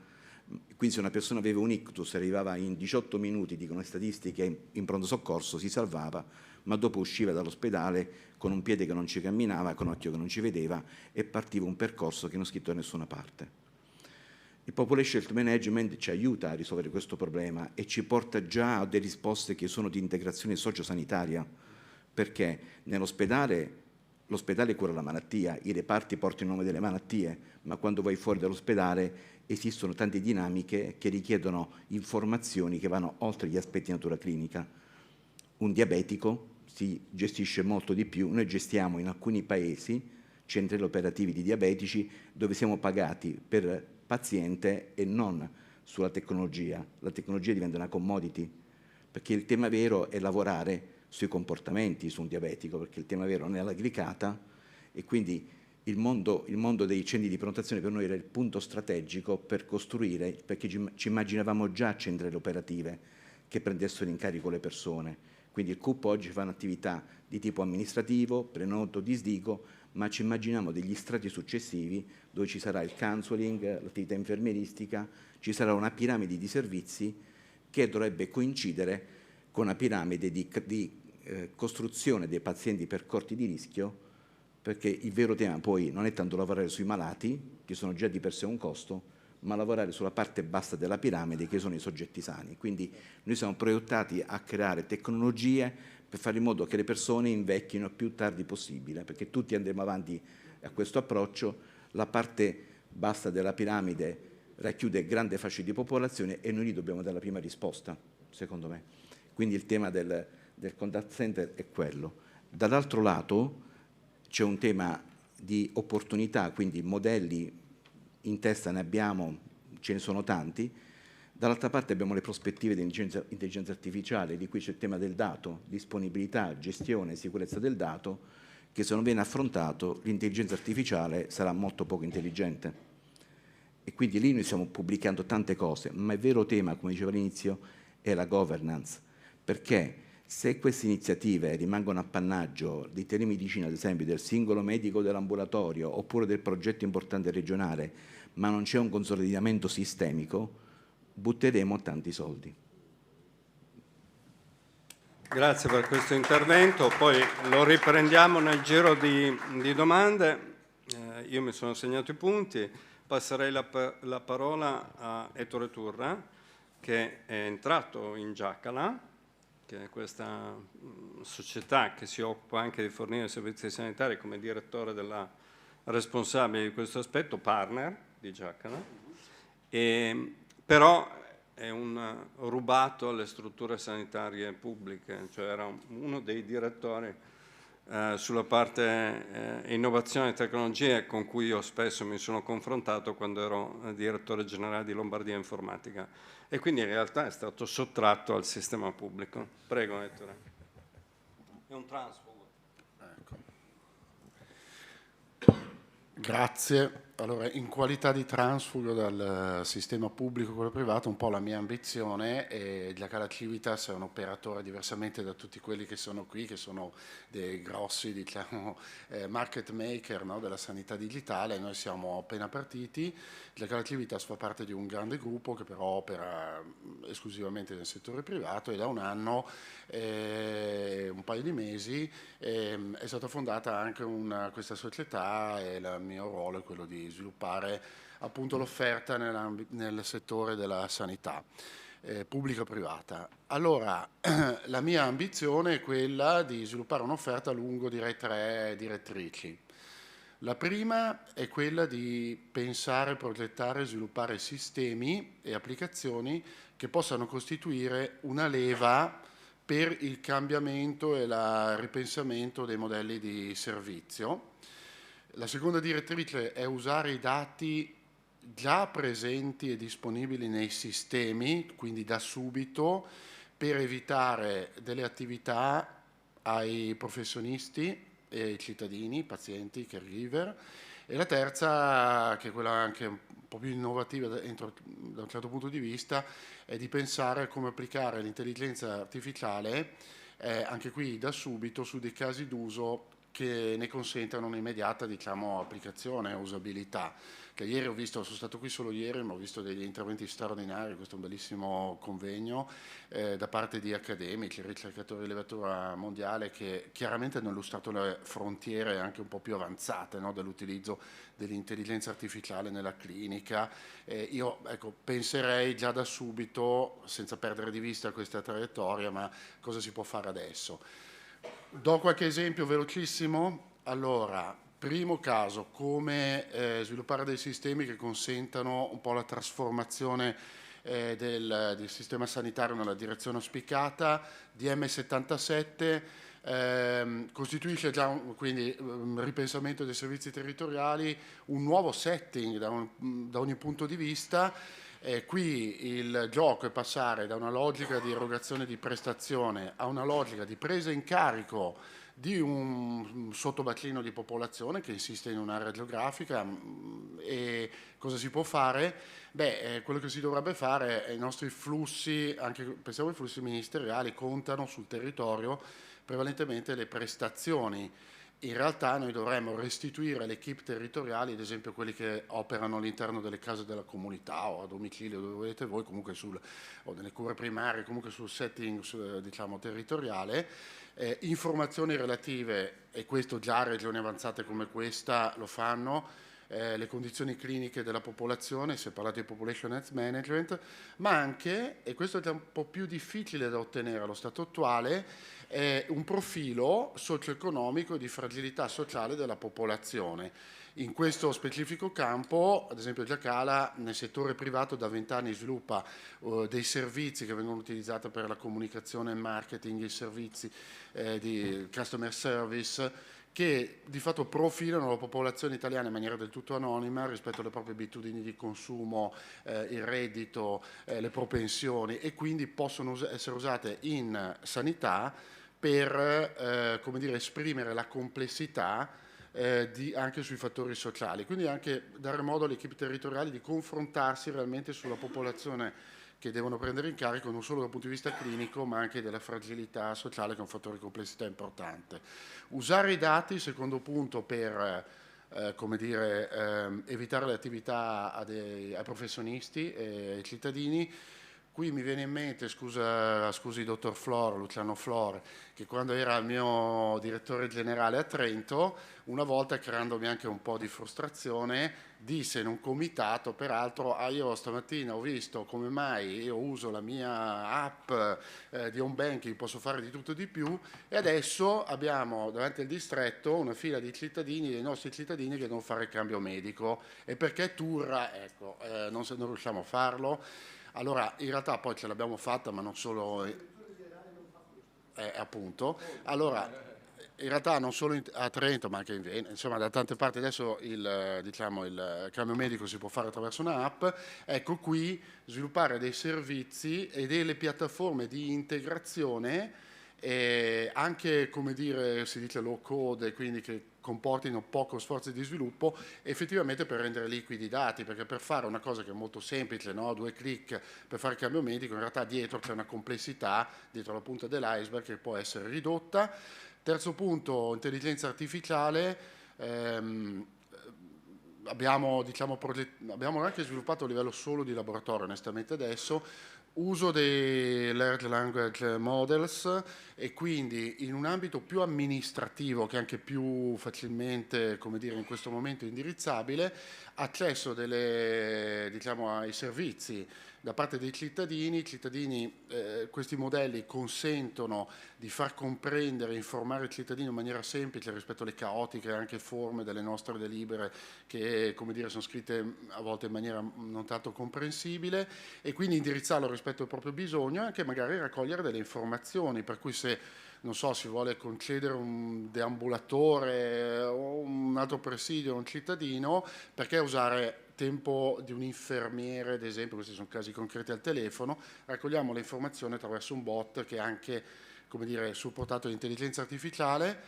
Quindi se una persona aveva un ictus, arrivava in 18 minuti, dicono le statistiche, in pronto soccorso, si salvava, ma dopo usciva dall'ospedale con un piede che non ci camminava, con un occhio che non ci vedeva e partiva un percorso che non è scritto da nessuna parte. Il Population Health Management ci aiuta a risolvere questo problema e ci porta già a delle risposte che sono di integrazione sociosanitaria, perché nell'ospedale l'ospedale cura la malattia, i reparti portano il nome delle malattie, ma quando vai fuori dall'ospedale esistono tante dinamiche che richiedono informazioni che vanno oltre gli aspetti di natura clinica. Un diabetico si gestisce molto di più, noi gestiamo in alcuni paesi centri operativi di diabetici dove siamo pagati per paziente e non sulla tecnologia. La tecnologia diventa una commodity, perché il tema vero è lavorare sui comportamenti su un diabetico, perché il tema vero non è la glicata e quindi il mondo dei centri di prenotazione per noi era il punto strategico per costruire, perché ci immaginavamo già centrali operative che prendessero in carico le persone. Quindi il CUP oggi fa un'attività di tipo amministrativo, prenoto, disdico, ma ci immaginiamo degli strati successivi dove ci sarà il counseling, l'attività infermieristica, ci sarà una piramide di servizi che dovrebbe coincidere con una piramide di costruzione dei pazienti per corti di rischio, perché il vero tema poi non è tanto lavorare sui malati, che sono già di per sé un costo, ma lavorare sulla parte bassa della piramide, che sono i soggetti sani. Quindi noi siamo proiettati a creare tecnologie per fare in modo che le persone invecchino il più tardi possibile, perché tutti andremo avanti a questo approccio. La parte bassa della piramide racchiude grande fascia di popolazione e noi lì dobbiamo dare la prima risposta, secondo me. Quindi il tema del contact center è quello. Dall'altro lato c'è un tema di opportunità, quindi modelli in testa ne abbiamo, ce ne sono tanti. Dall'altra parte abbiamo le prospettive di intelligenza artificiale, di cui c'è il tema del dato, disponibilità, gestione, sicurezza del dato, che se non viene affrontato l'intelligenza artificiale sarà molto poco intelligente. E quindi lì noi stiamo pubblicando tante cose, ma il vero tema, come dicevo all'inizio, è la governance, perché se queste iniziative rimangono appannaggio di telemedicina, ad esempio, del singolo medico dell'ambulatorio oppure del progetto importante regionale, ma non c'è un consolidamento sistemico, butteremo tanti soldi. Grazie per questo intervento, poi lo riprendiamo nel giro di domande. Io mi sono segnato i punti, passerei la parola a Ettore Turra, che è entrato in Giacala, che è questa società che si occupa anche di fornire servizi sanitari come direttore della responsabile di questo aspetto, partner di Giacala, però è un rubato alle strutture sanitarie pubbliche, cioè era uno dei direttori sulla parte innovazione e tecnologie con cui io spesso mi sono confrontato quando ero direttore generale di Lombardia Informatica e quindi in realtà è stato sottratto al sistema pubblico. Prego, Ettore. È un transfugo. Ecco. Grazie. Allora, in qualità di transfugo dal sistema pubblico a quello privato, un po' la mia ambizione è la Cala Civitas è un operatore diversamente da tutti quelli che sono qui, che sono dei grossi, diciamo, market maker, no, della sanità digitale. Noi siamo appena partiti. La Cala Civitas fa parte di un grande gruppo che però opera esclusivamente nel settore privato e da un anno, un paio di mesi, è stata fondata anche questa società e il mio ruolo è quello di sviluppare appunto l'offerta nel settore della sanità pubblica-privata. Allora, la mia ambizione è quella di sviluppare un'offerta lungo, direi, 3 direttrici. La prima è quella di pensare, progettare, sviluppare sistemi e applicazioni che possano costituire una leva per il cambiamento e il ripensamento dei modelli di servizio. La seconda direttrice è usare i dati già presenti e disponibili nei sistemi, quindi da subito, per evitare delle attività ai professionisti e ai cittadini, pazienti, caregiver. E la terza, che è quella anche un po' più innovativa da un certo punto di vista, è di pensare a come applicare l'intelligenza artificiale, anche qui da subito, su dei casi d'uso che ne consentano un'immediata, diciamo, applicazione e usabilità. Che ieri sono stato qui solo ieri, ma ho visto degli interventi straordinari, questo è un bellissimo convegno da parte di accademici, ricercatori di levatura mondiale che chiaramente hanno illustrato le frontiere anche un po' più avanzate, no, dell'utilizzo dell'intelligenza artificiale nella clinica. Io penserei già da subito, senza perdere di vista questa traiettoria, ma cosa si può fare adesso. Do qualche esempio velocissimo. Allora, primo caso, come sviluppare dei sistemi che consentano un po' la trasformazione del sistema sanitario nella direzione auspicata. DM77 costituisce già quindi ripensamento dei servizi territoriali, un nuovo setting da ogni punto di vista. Qui il gioco è passare da una logica di erogazione di prestazione a una logica di presa in carico di un sottobacino di popolazione che insiste in un'area geografica. E cosa si può fare? Quello che si dovrebbe fare è i nostri flussi, anche pensiamo ai flussi ministeriali, contano sul territorio prevalentemente le prestazioni. In realtà noi dovremmo restituire alle equip territoriali, ad esempio quelli che operano all'interno delle case della comunità o a domicilio dove volete voi, comunque o nelle cure primarie, comunque sul setting diciamo territoriale, informazioni relative, e questo già regioni avanzate come questa lo fanno, le condizioni cliniche della popolazione, si è parlato di population health management, ma anche, e questo è già un po' più difficile da ottenere allo stato attuale, un profilo socio-economico di fragilità sociale della popolazione. In questo specifico campo, ad esempio Giacala, nel settore privato da 20 anni sviluppa dei servizi che vengono utilizzati per la comunicazione e marketing, i servizi di customer service, che di fatto profilano la popolazione italiana in maniera del tutto anonima rispetto alle proprie abitudini di consumo, il reddito, le propensioni, e quindi possono essere usate in sanità per come dire, esprimere la complessità anche sui fattori sociali, quindi anche dare modo alle equip territoriali di confrontarsi realmente sulla popolazione che devono prendere in carico non solo dal punto di vista clinico ma anche della fragilità sociale, che è un fattore di complessità importante. Usare i dati, secondo punto, per come dire, evitare le attività ai professionisti e ai cittadini. Qui mi viene in mente, scusi dottor Flor, Luciano Flor, che quando era il mio direttore generale a Trento, una volta creandomi anche un po' di frustrazione, disse in un comitato, peraltro, io stamattina ho visto come mai io uso la mia app di home banking, posso fare di tutto e di più, e adesso abbiamo davanti al distretto una fila di cittadini, dei nostri cittadini, che devono fare il cambio medico, e perché Turra, ecco, non riusciamo a farlo. Allora, in realtà poi ce l'abbiamo fatta, ma non solo, appunto. Allora, in realtà non solo a Trento, ma anche in Veneto, insomma, da tante parti adesso il cambio medico si può fare attraverso un'app. Ecco, qui sviluppare dei servizi e delle piattaforme di integrazione, anche, come dire, si dice low code, quindi che comportino poco sforzo di sviluppo, effettivamente per rendere liquidi i dati, perché per fare una cosa che è molto semplice, no? 2 clic per fare il cambio medico, in realtà dietro c'è una complessità, dietro la punta dell'iceberg, che può essere ridotta. Terzo punto, intelligenza artificiale. Abbiamo anche sviluppato a livello solo di laboratorio, onestamente adesso, uso dei large language models, e quindi in un ambito più amministrativo, che è anche più facilmente, come dire, in questo momento indirizzabile, accesso ai servizi da parte dei cittadini. Questi modelli consentono di far comprendere e informare il cittadino in maniera semplice rispetto alle caotiche anche forme delle nostre delibere che, come dire, sono scritte a volte in maniera non tanto comprensibile, e quindi indirizzarlo rispetto al proprio bisogno, e anche magari raccogliere delle informazioni, per cui se, non so, si vuole concedere un deambulatore o un altro presidio a un cittadino, perché usare tempo di un infermiere, ad esempio, questi sono casi concreti al telefono, raccogliamo le informazioni attraverso un bot che è anche, come dire, supportato da intelligenza artificiale.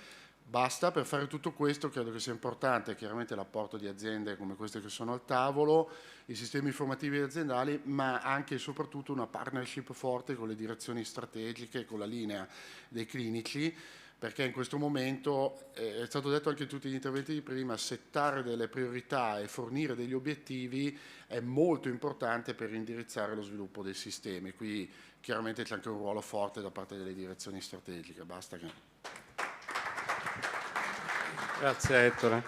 Basta. Per fare tutto questo credo che sia importante chiaramente l'apporto di aziende come queste che sono al tavolo, i sistemi informativi aziendali, ma anche e soprattutto una partnership forte con le direzioni strategiche, con la linea dei clinici, perché in questo momento, è stato detto anche in tutti gli interventi di prima, settare delle priorità e fornire degli obiettivi è molto importante per indirizzare lo sviluppo dei sistemi. Qui chiaramente c'è anche un ruolo forte da parte delle direzioni strategiche. Basta che... Grazie Ettore.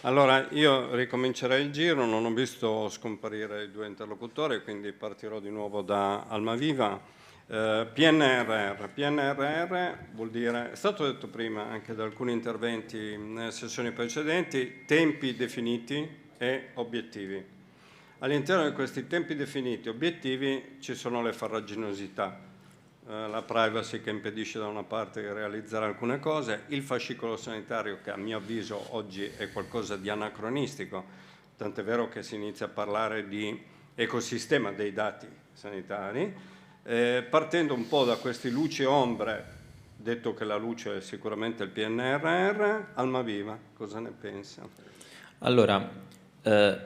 Allora io ricomincerei il giro, non ho visto scomparire i 2 interlocutori, quindi partirò di nuovo da Almaviva. PNRR vuol dire, è stato detto prima anche da alcuni interventi nelle sessioni precedenti, tempi definiti e obiettivi. All'interno di questi tempi definiti e obiettivi ci sono le farraginosità, la privacy che impedisce da una parte di realizzare alcune cose, il fascicolo sanitario che a mio avviso oggi è qualcosa di anacronistico, tant'è vero che si inizia a parlare di ecosistema dei dati sanitari, partendo un po' da questi luci e ombre, detto che la luce è sicuramente il PNRR. Almaviva, cosa ne pensa? Allora,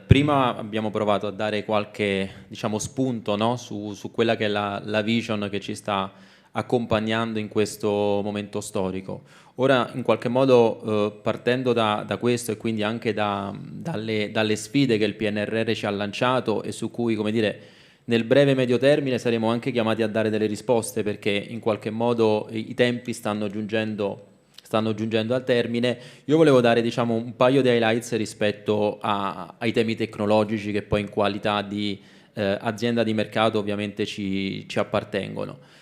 prima abbiamo provato a dare qualche, diciamo, spunto, no? su quella che è la vision che ci sta accompagnando in questo momento storico. Ora, in qualche modo, partendo da questo e quindi anche dalle sfide che il PNRR ci ha lanciato e su cui, come dire, nel breve e medio termine saremo anche chiamati a dare delle risposte, perché in qualche modo i tempi stanno giungendo al termine. Io volevo dare, diciamo, un paio di highlights rispetto ai temi tecnologici che poi in qualità di azienda di mercato ovviamente ci appartengono.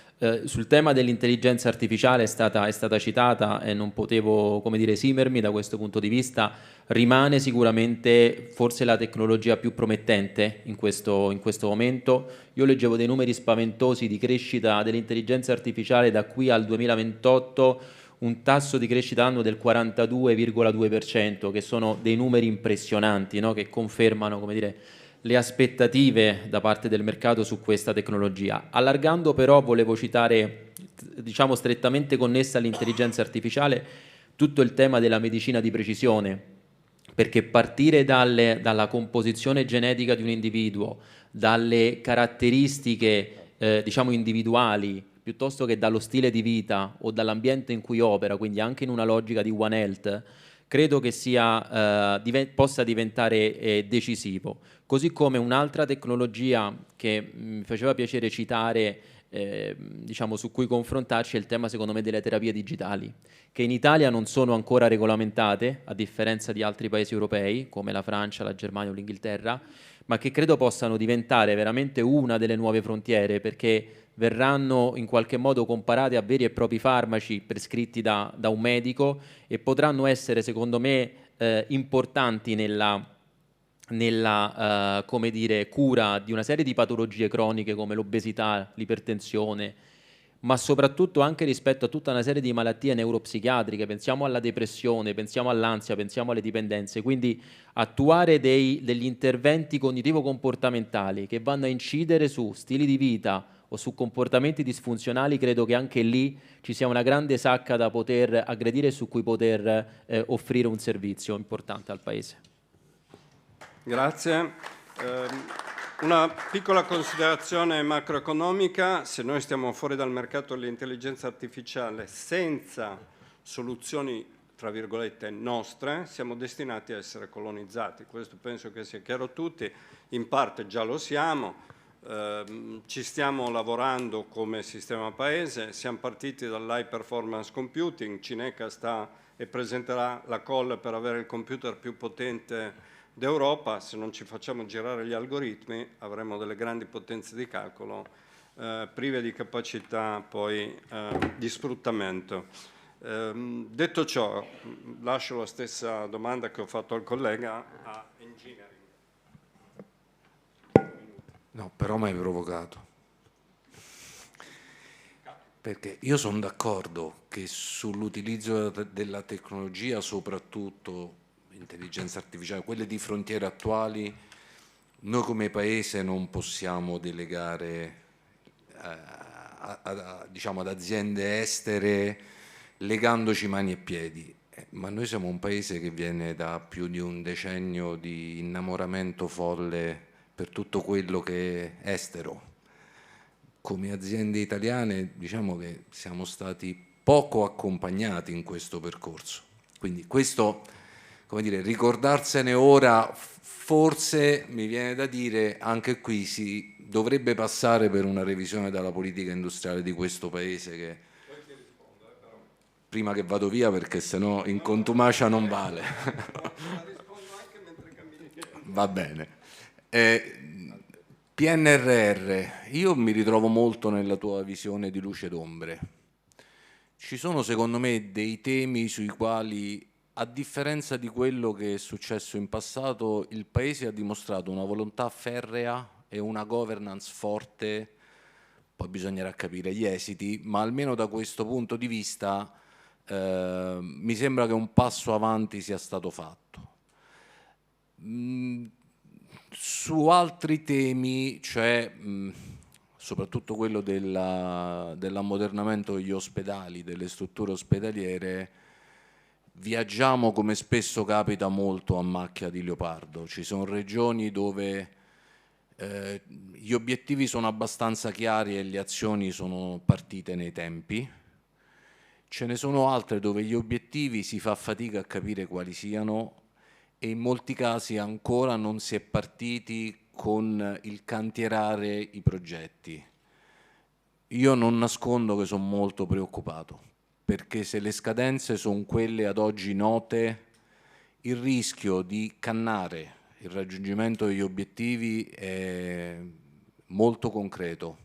Sul tema dell'intelligenza artificiale è stata citata e non potevo, come dire, esimermi da questo punto di vista. Rimane sicuramente forse la tecnologia più promettente in questo momento. Io leggevo dei numeri spaventosi di crescita dell'intelligenza artificiale da qui al 2028, un tasso di crescita annuo del 42,2%, che sono dei numeri impressionanti, no? Che confermano, come dire, le aspettative da parte del mercato su questa tecnologia. Allargando però volevo citare, diciamo strettamente connessa all'intelligenza artificiale, tutto il tema della medicina di precisione, perché partire dalla composizione genetica di un individuo, dalle caratteristiche diciamo individuali, piuttosto che dallo stile di vita o dall'ambiente in cui opera, quindi anche in una logica di One Health, credo che possa diventare decisivo. Così come un'altra tecnologia che mi faceva piacere citare, diciamo, su cui confrontarci, è il tema, secondo me, delle terapie digitali, che in Italia non sono ancora regolamentate, a differenza di altri paesi europei, come la Francia, la Germania o l'Inghilterra, ma che credo possano diventare veramente una delle nuove frontiere, perché verranno in qualche modo comparate a veri e propri farmaci prescritti da un medico e potranno essere, secondo me, importanti nella come dire, cura di una serie di patologie croniche come l'obesità, l'ipertensione, ma soprattutto anche rispetto a tutta una serie di malattie neuropsichiatriche, pensiamo alla depressione, pensiamo all'ansia, pensiamo alle dipendenze, quindi attuare degli interventi cognitivo-comportamentali che vanno a incidere su stili di vita o su comportamenti disfunzionali, credo che anche lì ci sia una grande sacca da poter aggredire e su cui poter offrire un servizio importante al Paese. Grazie. Una piccola considerazione macroeconomica: se noi stiamo fuori dal mercato dell'intelligenza artificiale senza soluzioni, tra virgolette, nostre, siamo destinati a essere colonizzati. Questo penso che sia chiaro a tutti, in parte già lo siamo. Ci stiamo lavorando come sistema paese, siamo partiti dall'high performance computing, Cineca sta e presenterà la call per avere il computer più potente d'Europa. Se non ci facciamo girare gli algoritmi avremo delle grandi potenze di calcolo prive di capacità poi di sfruttamento. Detto ciò, lascio la stessa domanda che ho fatto al collega a engineering. No, però mi hai provocato. Perché io sono d'accordo che sull'utilizzo della tecnologia, soprattutto intelligenza artificiale, quelle di frontiere attuali, noi come Paese non possiamo delegare diciamo, ad aziende estere legandoci mani e piedi. Ma noi siamo un Paese che viene da più di un decennio di innamoramento folle per tutto quello che è estero. Come aziende italiane diciamo che siamo stati poco accompagnati in questo percorso. Quindi questo, come dire, ricordarsene ora, forse mi viene da dire, anche qui si dovrebbe passare per una revisione della politica industriale di questo Paese, che prima che vado via, perché sennò in contumacia non vale. Va bene. PNRR, io mi ritrovo molto nella tua visione di luce d'ombre. Ci sono secondo me dei temi sui quali, a differenza di quello che è successo in passato, il Paese ha dimostrato una volontà ferrea e una governance forte. Poi bisognerà capire gli esiti, ma almeno da questo punto di vista mi sembra che un passo avanti sia stato fatto. Su altri temi, cioè soprattutto quello dell'ammodernamento degli ospedali, delle strutture ospedaliere, viaggiamo, come spesso capita, molto a macchia di leopardo. Ci sono regioni dove gli obiettivi sono abbastanza chiari e le azioni sono partite nei tempi. Ce ne sono altre dove gli obiettivi si fa fatica a capire quali siano e in molti casi ancora non si è partiti con il cantierare i progetti. Io non nascondo che sono molto preoccupato, perché se le scadenze sono quelle ad oggi note, il rischio di cannare il raggiungimento degli obiettivi è molto concreto,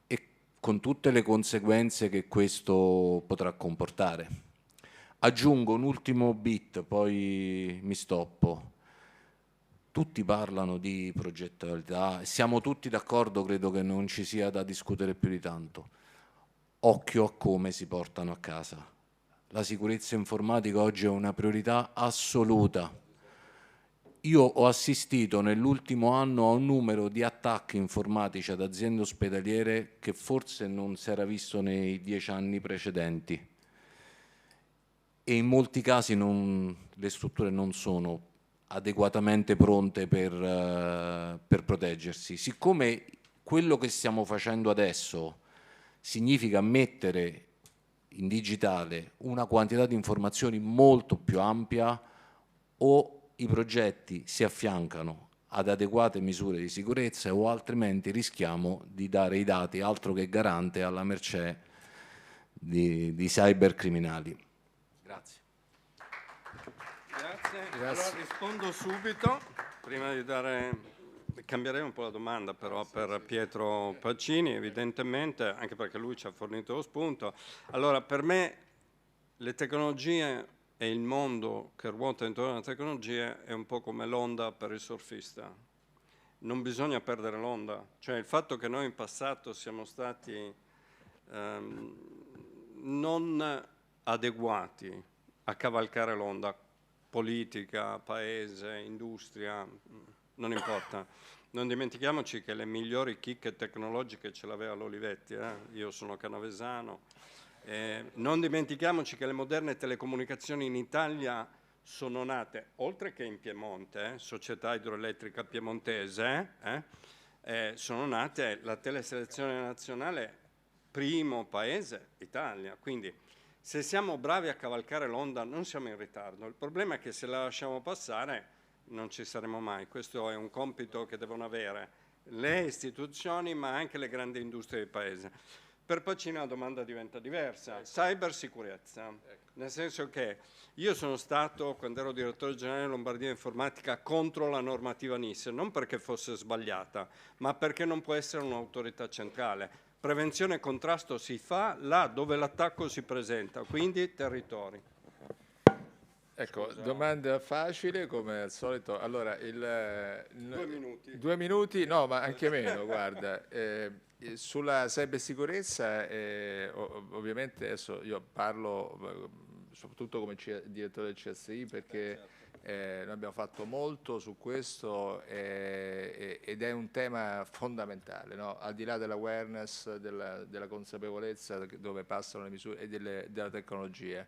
e con tutte le conseguenze che questo potrà comportare. Aggiungo un ultimo bit, poi mi stoppo. Tutti parlano di progettualità, siamo tutti d'accordo, credo che non ci sia da discutere più di tanto. Occhio a come si portano a casa. La sicurezza informatica oggi è una priorità assoluta. Io ho assistito nell'ultimo anno a un numero di attacchi informatici ad aziende ospedaliere che forse non si era visto nei 10 anni precedenti. E in molti casi le strutture non sono adeguatamente pronte per proteggersi. Siccome quello che stiamo facendo adesso significa mettere in digitale una quantità di informazioni molto più ampia, o i progetti si affiancano ad adeguate misure di sicurezza o altrimenti rischiamo di dare i dati, altro che garante, alla mercé di cybercriminali. Grazie. Allora rispondo subito, prima di cambierei un po' la domanda però per Pietro Pacini, evidentemente, anche perché lui ci ha fornito lo spunto. Allora, per me le tecnologie e il mondo che ruota intorno alle tecnologie è un po' come l'onda per il surfista. Non bisogna perdere l'onda, cioè il fatto che noi in passato siamo stati non adeguati a cavalcare l'onda politica, paese, industria, non importa. Non dimentichiamoci che le migliori chicche tecnologiche ce l'aveva l'Olivetti, io sono canavesano. Non dimentichiamoci che le moderne telecomunicazioni in Italia sono nate, oltre che in Piemonte, Società Idroelettrica Piemontese, sono nate la teleselezione nazionale, primo paese, Italia. Quindi se siamo bravi a cavalcare l'onda non siamo in ritardo. Il problema è che se la lasciamo passare non ci saremo mai. Questo è un compito che devono avere le istituzioni ma anche le grandi industrie del paese. Per Pacini la domanda diventa diversa. Cybersicurezza, nel senso che io sono stato, quando ero direttore generale Lombardia Informatica, contro la normativa NIS, non perché fosse sbagliata, ma perché non può essere un'autorità centrale. Prevenzione e contrasto si fa là dove l'attacco si presenta, quindi territori. Ecco, domanda facile come al solito. Allora, 2 minuti. 2 minuti? No, ma anche meno, guarda. Sulla cybersicurezza, ovviamente adesso io parlo soprattutto come direttore del CSI perché noi abbiamo fatto molto su questo ed è un tema fondamentale, no? Al di là dell'awareness, della consapevolezza dove passano le misure e della tecnologia.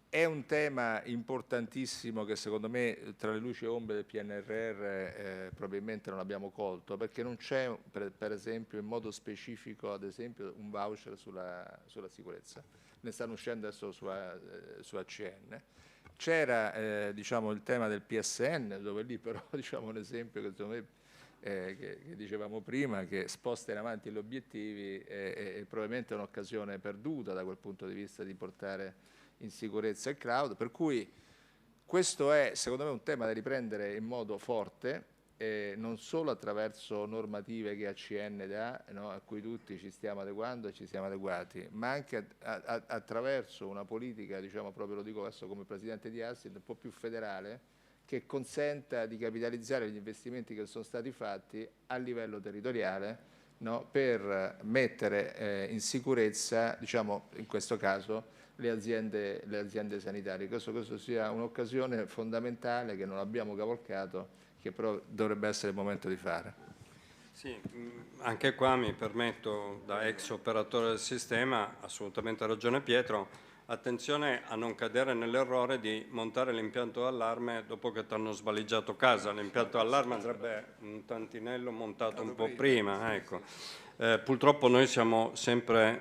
È un tema importantissimo che secondo me tra le luci e ombre del PNRR probabilmente non abbiamo colto, perché non c'è per esempio in modo specifico ad esempio un voucher sulla sicurezza. Ne stanno uscendo adesso su ACN. C'era diciamo, il tema del PSN, dove lì però diciamo, un esempio che secondo me che dicevamo prima, che sposta in avanti gli obiettivi è probabilmente un'occasione perduta da quel punto di vista di portare in sicurezza il cloud, per cui questo è secondo me un tema da riprendere in modo forte, non solo attraverso normative che ACN dà, no, a cui tutti ci stiamo adeguando e ci siamo adeguati, ma anche attraverso una politica, diciamo proprio lo dico adesso come presidente di ASID, un po' più federale, che consenta di capitalizzare gli investimenti che sono stati fatti a livello territoriale, no, per mettere in sicurezza, diciamo in questo caso, le aziende sanitarie. Questo sia un'occasione fondamentale che non abbiamo cavalcato, che però dovrebbe essere il momento di fare. Sì, anche qua mi permetto, da ex operatore del sistema, assolutamente ragione Pietro, attenzione a non cadere nell'errore di montare l'impianto d'allarme dopo che ti hanno svaligiato casa. L'impianto d'allarme andrebbe un tantinello montato un po' prima. Ecco. Purtroppo noi siamo sempre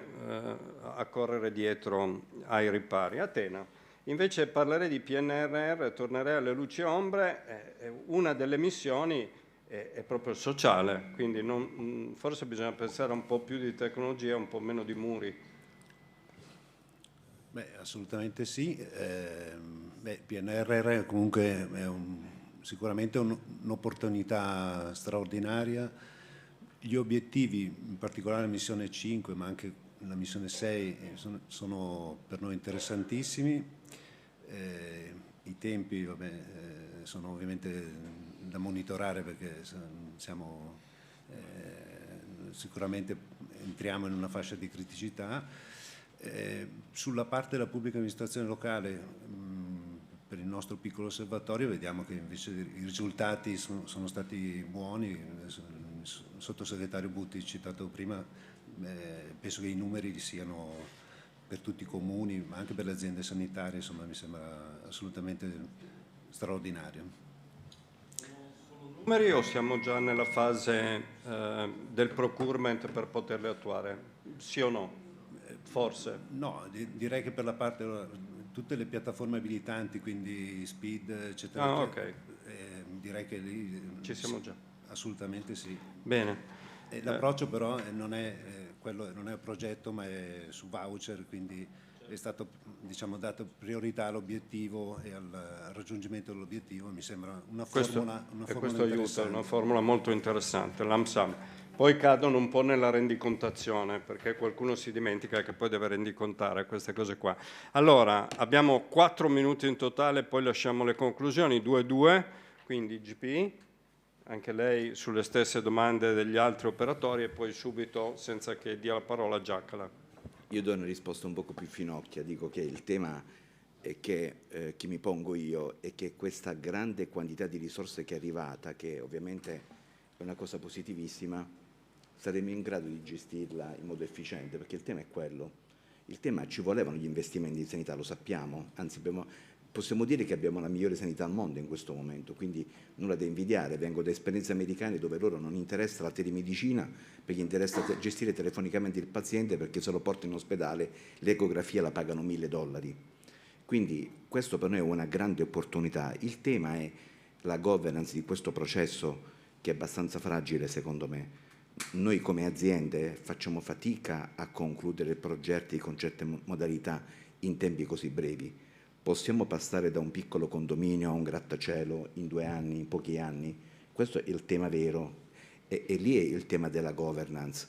a correre dietro ai ripari. Atena. Invece parlerei di PNRR, tornerei alle luci e ombre, una delle missioni è proprio sociale, quindi forse bisogna pensare un po' più di tecnologia e un po' meno di muri. Beh, assolutamente sì. PNRR comunque è sicuramente un'opportunità straordinaria. Gli obiettivi, in particolare la missione 5, ma anche la missione 6, sono per noi interessantissimi. I tempi sono ovviamente da monitorare perché sicuramente entriamo in una fascia di criticità. Sulla parte della pubblica amministrazione locale, per il nostro piccolo osservatorio, vediamo che invece i risultati sono stati buoni. Il sottosegretario Butti citato prima, penso che i numeri siano per tutti i comuni, ma anche per le aziende sanitarie, insomma, mi sembra assolutamente straordinario. Numeri o siamo già nella fase del procurement per poterli attuare? Sì o no? Forse? No, direi che per la parte, tutte le piattaforme abilitanti, quindi SPID, eccetera, okay. Direi che lì ci siamo già. Assolutamente sì. Bene. L'approccio però non è un progetto, ma è su voucher, quindi è stato, diciamo, dato priorità all'obiettivo e al raggiungimento dell'obiettivo. Mi sembra una formula questo aiuta, una formula molto interessante, l'AMSAM. Poi cadono un po' nella rendicontazione, perché qualcuno si dimentica che poi deve rendicontare queste cose qua. Allora, abbiamo 4 minuti in totale, poi lasciamo le conclusioni, 2-2, quindi GP. anche lei sulle stesse domande degli altri operatori e poi subito, senza che dia la parola a Giacola. Io do una risposta un poco più finocchia, dico che il tema che mi pongo io è che questa grande quantità di risorse che è arrivata, che ovviamente è una cosa positivissima, saremo in grado di gestirla in modo efficiente, perché il tema è quello. Il tema, ci volevano gli investimenti in sanità, lo sappiamo, anzi possiamo dire che abbiamo la migliore sanità al mondo in questo momento, quindi nulla da invidiare. Vengo da esperienze americane dove loro non interessa la telemedicina, perché interessa gestire telefonicamente il paziente, perché se lo porta in ospedale l'ecografia la pagano $1.000. Quindi questo per noi è una grande opportunità. Il tema è la governance di questo processo, che è abbastanza fragile secondo me. Noi come aziende facciamo fatica a concludere progetti con certe modalità in tempi così brevi. Possiamo passare da un piccolo condominio a un grattacielo in 2 anni, in pochi anni? Questo è il tema vero e lì è il tema della governance.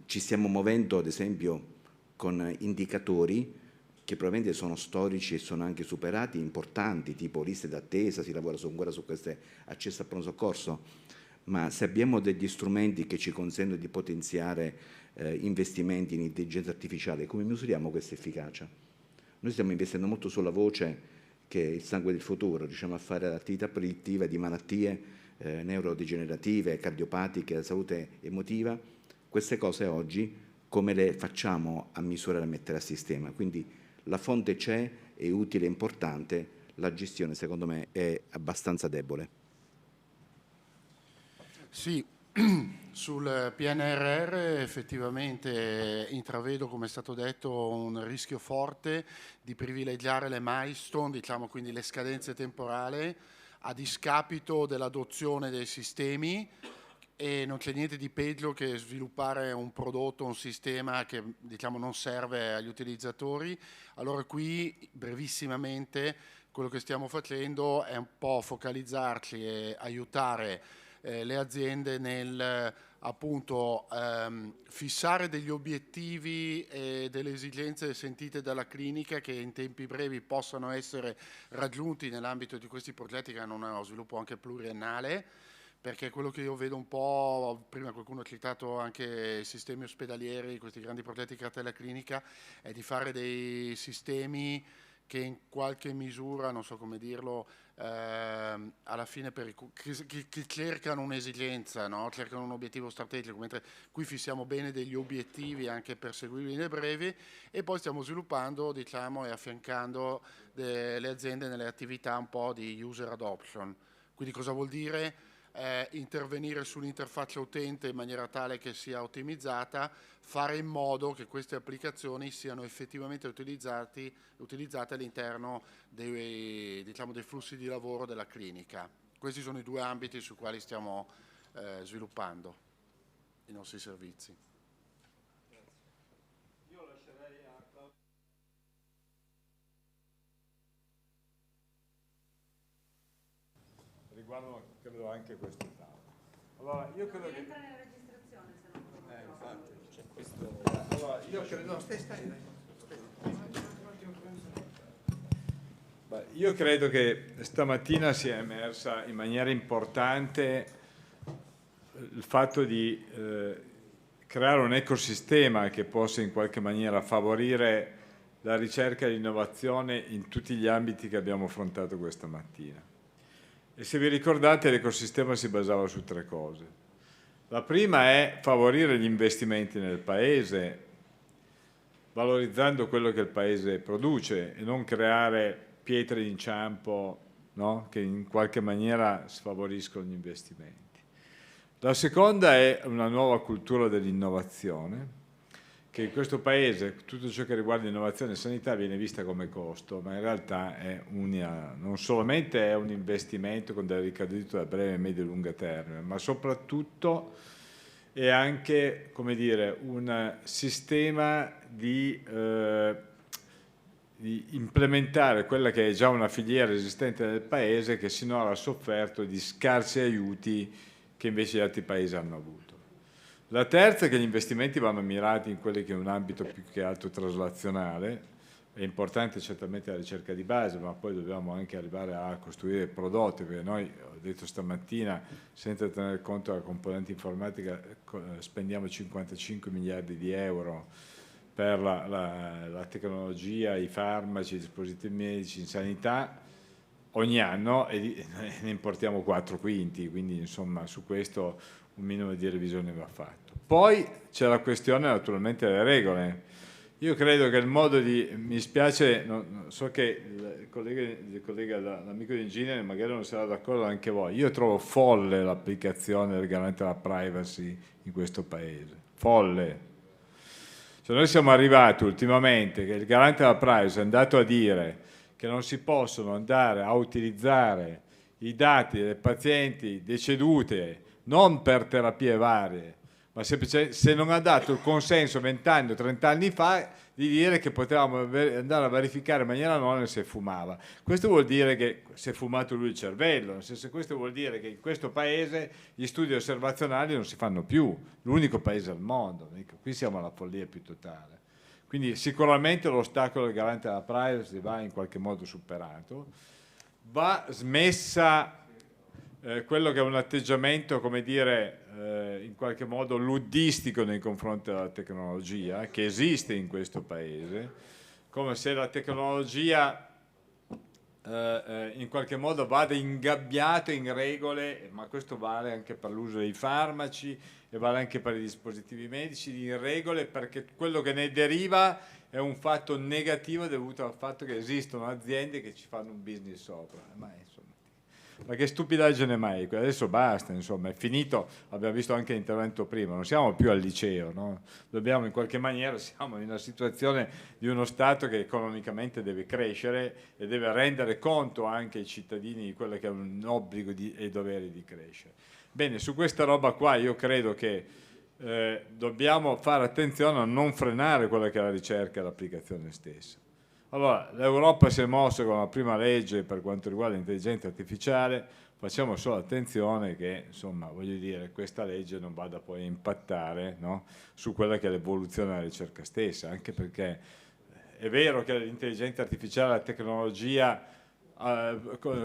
Ci stiamo muovendo ad esempio con indicatori che probabilmente sono storici e sono anche superati, importanti, tipo liste d'attesa, si lavora ancora su queste accesso al pronto soccorso, ma se abbiamo degli strumenti che ci consentono di potenziare investimenti in intelligenza artificiale, come misuriamo questa efficacia? Noi stiamo investendo molto sulla voce, che è il sangue del futuro, riusciamo a fare attività predittiva di malattie neurodegenerative, cardiopatiche, la salute emotiva. Queste cose oggi come le facciamo a misurare e a mettere a sistema? Quindi la fonte c'è, è utile, è importante, la gestione secondo me è abbastanza debole. Sì, sul PNRR effettivamente intravedo, come è stato detto, un rischio forte di privilegiare le milestone, diciamo quindi le scadenze temporali, a discapito dell'adozione dei sistemi, e non c'è niente di peggio che sviluppare un prodotto, un sistema che diciamo non serve agli utilizzatori. Allora qui brevissimamente quello che stiamo facendo è un po' focalizzarci e aiutare le aziende nel appunto fissare degli obiettivi e delle esigenze sentite dalla clinica, che in tempi brevi possano essere raggiunti nell'ambito di questi progetti che hanno uno sviluppo anche pluriennale, perché quello che io vedo un po', prima qualcuno ha citato anche i sistemi ospedalieri, questi grandi progetti di cartella clinica, è di fare dei sistemi che in qualche misura, non so come dirlo, alla fine che cercano un'esigenza, no? Cercano un obiettivo strategico, mentre qui fissiamo bene degli obiettivi anche perseguibili nei brevi, e poi stiamo sviluppando, diciamo, e affiancando le aziende nelle attività un po' di user adoption. Quindi cosa vuol dire? Intervenire sull'interfaccia utente in maniera tale che sia ottimizzata, fare in modo che queste applicazioni siano effettivamente utilizzate all'interno dei flussi di lavoro della clinica. Questi sono i 2 ambiti sui quali stiamo sviluppando i nostri servizi. Io lascerei a Claudio. Riguardano credo anche questo tavolo. Allora io credo che entra nella registrazione, se non infatti c'è questo. Allora io credo io credo che stamattina sia emersa in maniera importante il fatto di creare un ecosistema che possa in qualche maniera favorire la ricerca e l'innovazione in tutti gli ambiti che abbiamo affrontato questa mattina. E se vi ricordate, l'ecosistema si basava su 3 cose. La prima è favorire gli investimenti nel Paese, valorizzando quello che il Paese produce e non creare pietre d'inciampo, no? Che in qualche maniera sfavoriscono gli investimenti. La seconda è una nuova cultura dell'innovazione, che in questo Paese tutto ciò che riguarda l'innovazione e sanità viene vista come costo, ma in realtà è non solamente è un investimento con delle ricadute a breve, medio e lungo termine, ma soprattutto è anche, come dire, un sistema di implementare quella che è già una filiera esistente nel Paese, che sinora ha sofferto di scarsi aiuti che invece gli altri Paesi hanno avuto. La terza è che gli investimenti vanno mirati in quello che è un ambito più che altro traslazionale, è importante certamente la ricerca di base, ma poi dobbiamo anche arrivare a costruire prodotti, perché noi, ho detto stamattina, senza tenere conto della componente informatica, spendiamo 55 miliardi di euro per la tecnologia, i farmaci, i dispositivi medici in sanità ogni anno, e ne importiamo 4/5, quindi insomma su questo un minimo di revisione va fatto. Poi c'è la questione naturalmente delle regole. Io credo che il modo di... mi spiace, so che l'amico di Engineering magari non sarà d'accordo anche voi, io trovo folle l'applicazione del garante della privacy in questo paese, folle. Cioè noi siamo arrivati ultimamente che il garante della privacy è andato a dire che non si possono andare a utilizzare i dati dei pazienti decedute non per terapie varie, ma semplicemente se non ha dato il consenso 20 anni o 30 anni fa di dire che potevamo andare a verificare in maniera anonima se fumava. Questo vuol dire che si è fumato lui il cervello, nel senso, questo vuol dire che in questo paese gli studi osservazionali non si fanno più, l'unico paese al mondo, qui siamo alla follia più totale. Quindi sicuramente l'ostacolo del garante della privacy va in qualche modo superato, va smessa quello che è un atteggiamento, come dire, in qualche modo luddistico nei confronti della tecnologia, che esiste in questo paese, come se la tecnologia in qualche modo vada ingabbiata in regole, ma questo vale anche per l'uso dei farmaci e vale anche per i dispositivi medici, in regole, perché quello che ne deriva è un fatto negativo dovuto al fatto che esistono aziende che ci fanno un business sopra. Ma che stupidaggine mai? Adesso basta, insomma, è finito, abbiamo visto anche l'intervento prima, non siamo più al liceo, no? Dobbiamo in qualche maniera, siamo in una situazione di uno Stato che economicamente deve crescere e deve rendere conto anche ai cittadini di quello che è un obbligo e dovere di crescere. Bene, su questa roba qua io credo che dobbiamo fare attenzione a non frenare quella che è la ricerca e l'applicazione stessa. Allora, l'Europa si è mossa con la prima legge per quanto riguarda l'intelligenza artificiale, facciamo solo attenzione che, insomma, voglio dire, questa legge non vada poi a impattare, no, su quella che è l'evoluzione della ricerca stessa, anche perché è vero che l'intelligenza artificiale, la tecnologia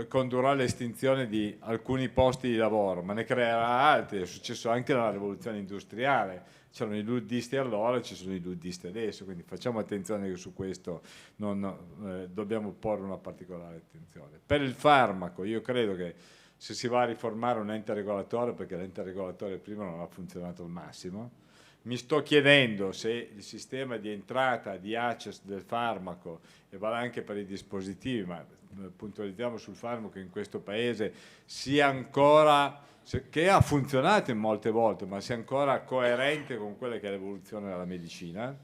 condurrà all'estinzione di alcuni posti di lavoro, ma ne creerà altri, è successo anche nella rivoluzione industriale. C'erano i luddisti allora, ci sono i luddisti adesso, quindi facciamo attenzione che su questo dobbiamo porre una particolare attenzione. Per il farmaco io credo che se si va a riformare un ente regolatore, perché l'ente regolatore prima non ha funzionato al massimo, mi sto chiedendo se il sistema di entrata, di access del farmaco, e vale anche per i dispositivi, ma puntualizziamo sul farmaco in questo paese, sia ancora... che ha funzionato in molte volte, ma sia ancora coerente con quella che è l'evoluzione della medicina.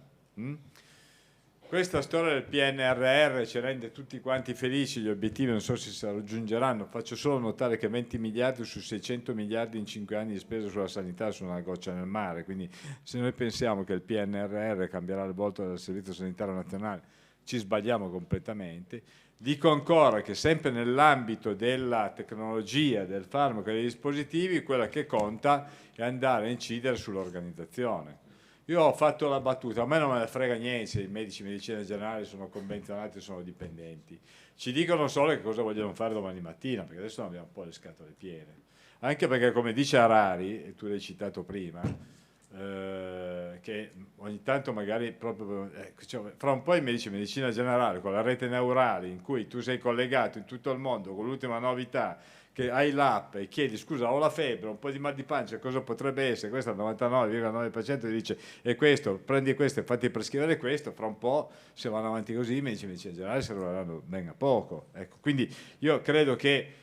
Questa storia del PNRR ci rende tutti quanti felici, gli obiettivi non so se si raggiungeranno, faccio solo notare che 20 miliardi su 600 miliardi in 5 anni di spesa sulla sanità sono una goccia nel mare, quindi se noi pensiamo che il PNRR cambierà il volto del Servizio Sanitario Nazionale, ci sbagliamo completamente. Dico ancora che sempre nell'ambito della tecnologia, del farmaco e dei dispositivi, quella che conta è andare a incidere sull'organizzazione. Io ho fatto la battuta, a me non me ne frega niente se i medici di medicina generale sono convenzionati o sono dipendenti. Ci dicono solo che cosa vogliono fare domani mattina, perché adesso abbiamo un po' le scatole piene. Anche perché, come dice Harari, e tu l'hai citato prima, che ogni tanto magari proprio cioè, fra un po' i medici di medicina generale con la rete neurale in cui tu sei collegato in tutto il mondo con l'ultima novità, che hai l'app e chiedi scusa ho la febbre, un po' di mal di pancia, cosa potrebbe essere? Questo al 99,9% ti dice e questo, prendi questo e fatti prescrivere questo, fra un po' se vanno avanti così i medici di medicina generale serviranno ben a poco, ecco. Quindi io credo che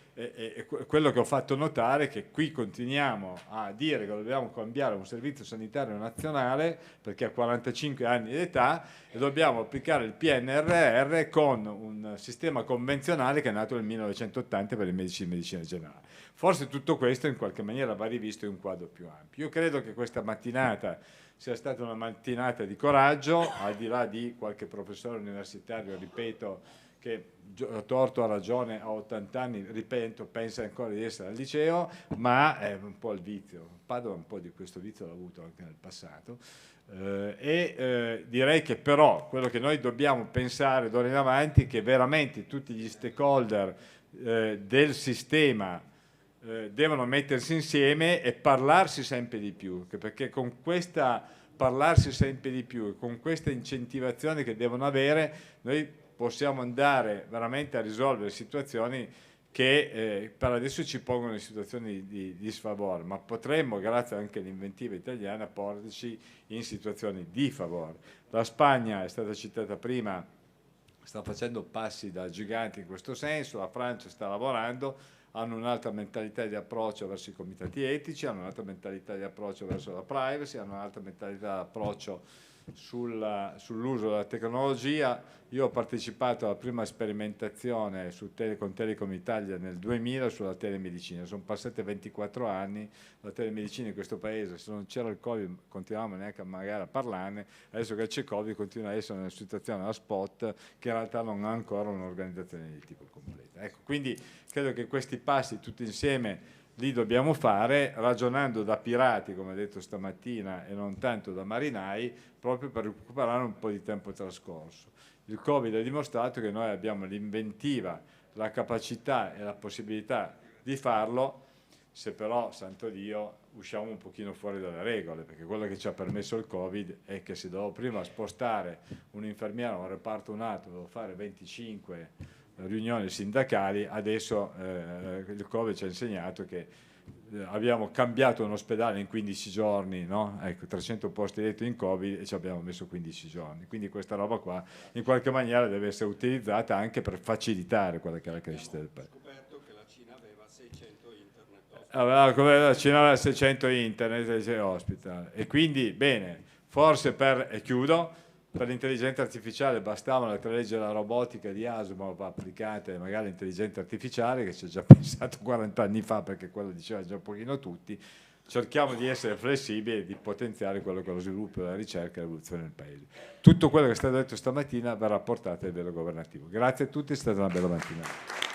quello che ho fatto notare è che qui continuiamo a dire che dobbiamo cambiare un servizio sanitario nazionale perché ha 45 anni di età e dobbiamo applicare il PNRR con un sistema convenzionale che è nato nel 1980 per i medici di medicina generale. Forse tutto questo in qualche maniera va rivisto in un quadro più ampio. Io credo che questa mattinata sia stata una mattinata di coraggio, al di là di qualche professore universitario, ripeto, che torto a ragione a 80 anni, ripeto, pensa ancora di essere al liceo, ma è un po' il vizio. Padova un po' di questo vizio l'ha avuto anche nel passato. Direi che però quello che noi dobbiamo pensare d'ora in avanti è che veramente tutti gli stakeholder del sistema devono mettersi insieme e parlarsi sempre di più, perché con questa parlarsi sempre di più e con questa incentivazione che devono avere noi possiamo andare veramente a risolvere situazioni che per adesso ci pongono in situazioni di sfavore, ma potremmo, grazie anche all'inventiva italiana, portarci in situazioni di favore. La Spagna è stata citata prima, sta facendo passi da gigante in questo senso, la Francia sta lavorando, hanno un'altra mentalità di approccio verso i comitati etici, hanno un'altra mentalità di approccio verso la privacy, hanno un'altra mentalità di approccio sull'uso della tecnologia. Io ho partecipato alla prima sperimentazione con Telecom Italia nel 2000 sulla telemedicina, sono passati 24 anni, la telemedicina in questo paese, se non c'era il Covid continuavamo neanche magari a parlarne, adesso che c'è Covid continua a essere una situazione a spot che in realtà non ha ancora un'organizzazione di tipo completa. Ecco, quindi credo che questi passi tutti insieme li dobbiamo fare ragionando da pirati, come ha detto stamattina, e non tanto da marinai, proprio per recuperare un po' di tempo trascorso. Il Covid ha dimostrato che noi abbiamo l'inventiva, la capacità e la possibilità di farlo, se però, santo Dio, usciamo un pochino fuori dalle regole, perché quello che ci ha permesso il Covid è che se dovevo prima spostare un infermiere a un reparto un altro, dovevo fare 25 riunioni sindacali, adesso il Covid ci ha insegnato che abbiamo cambiato un ospedale in 15 giorni, no? Ecco, 300 posti letto in Covid e ci abbiamo messo 15 giorni, quindi questa roba qua in qualche maniera deve essere utilizzata anche per facilitare quella che è la crescita del paese. Abbiamo scoperto che la Cina aveva 600 internet. La Cina aveva 600 internet hospital e quindi bene, forse e chiudo, per l'intelligenza artificiale bastavano le 3 leggi della robotica di Asimov applicate magari all'intelligenza artificiale, che ci ha già pensato 40 anni fa, perché quello diceva già un pochino tutti. Cerchiamo di essere flessibili e di potenziare quello che è lo sviluppo della ricerca e l'evoluzione del paese. Tutto quello che è stato detto stamattina verrà portato a livello governativo. Grazie a tutti, è stata una bella mattinata.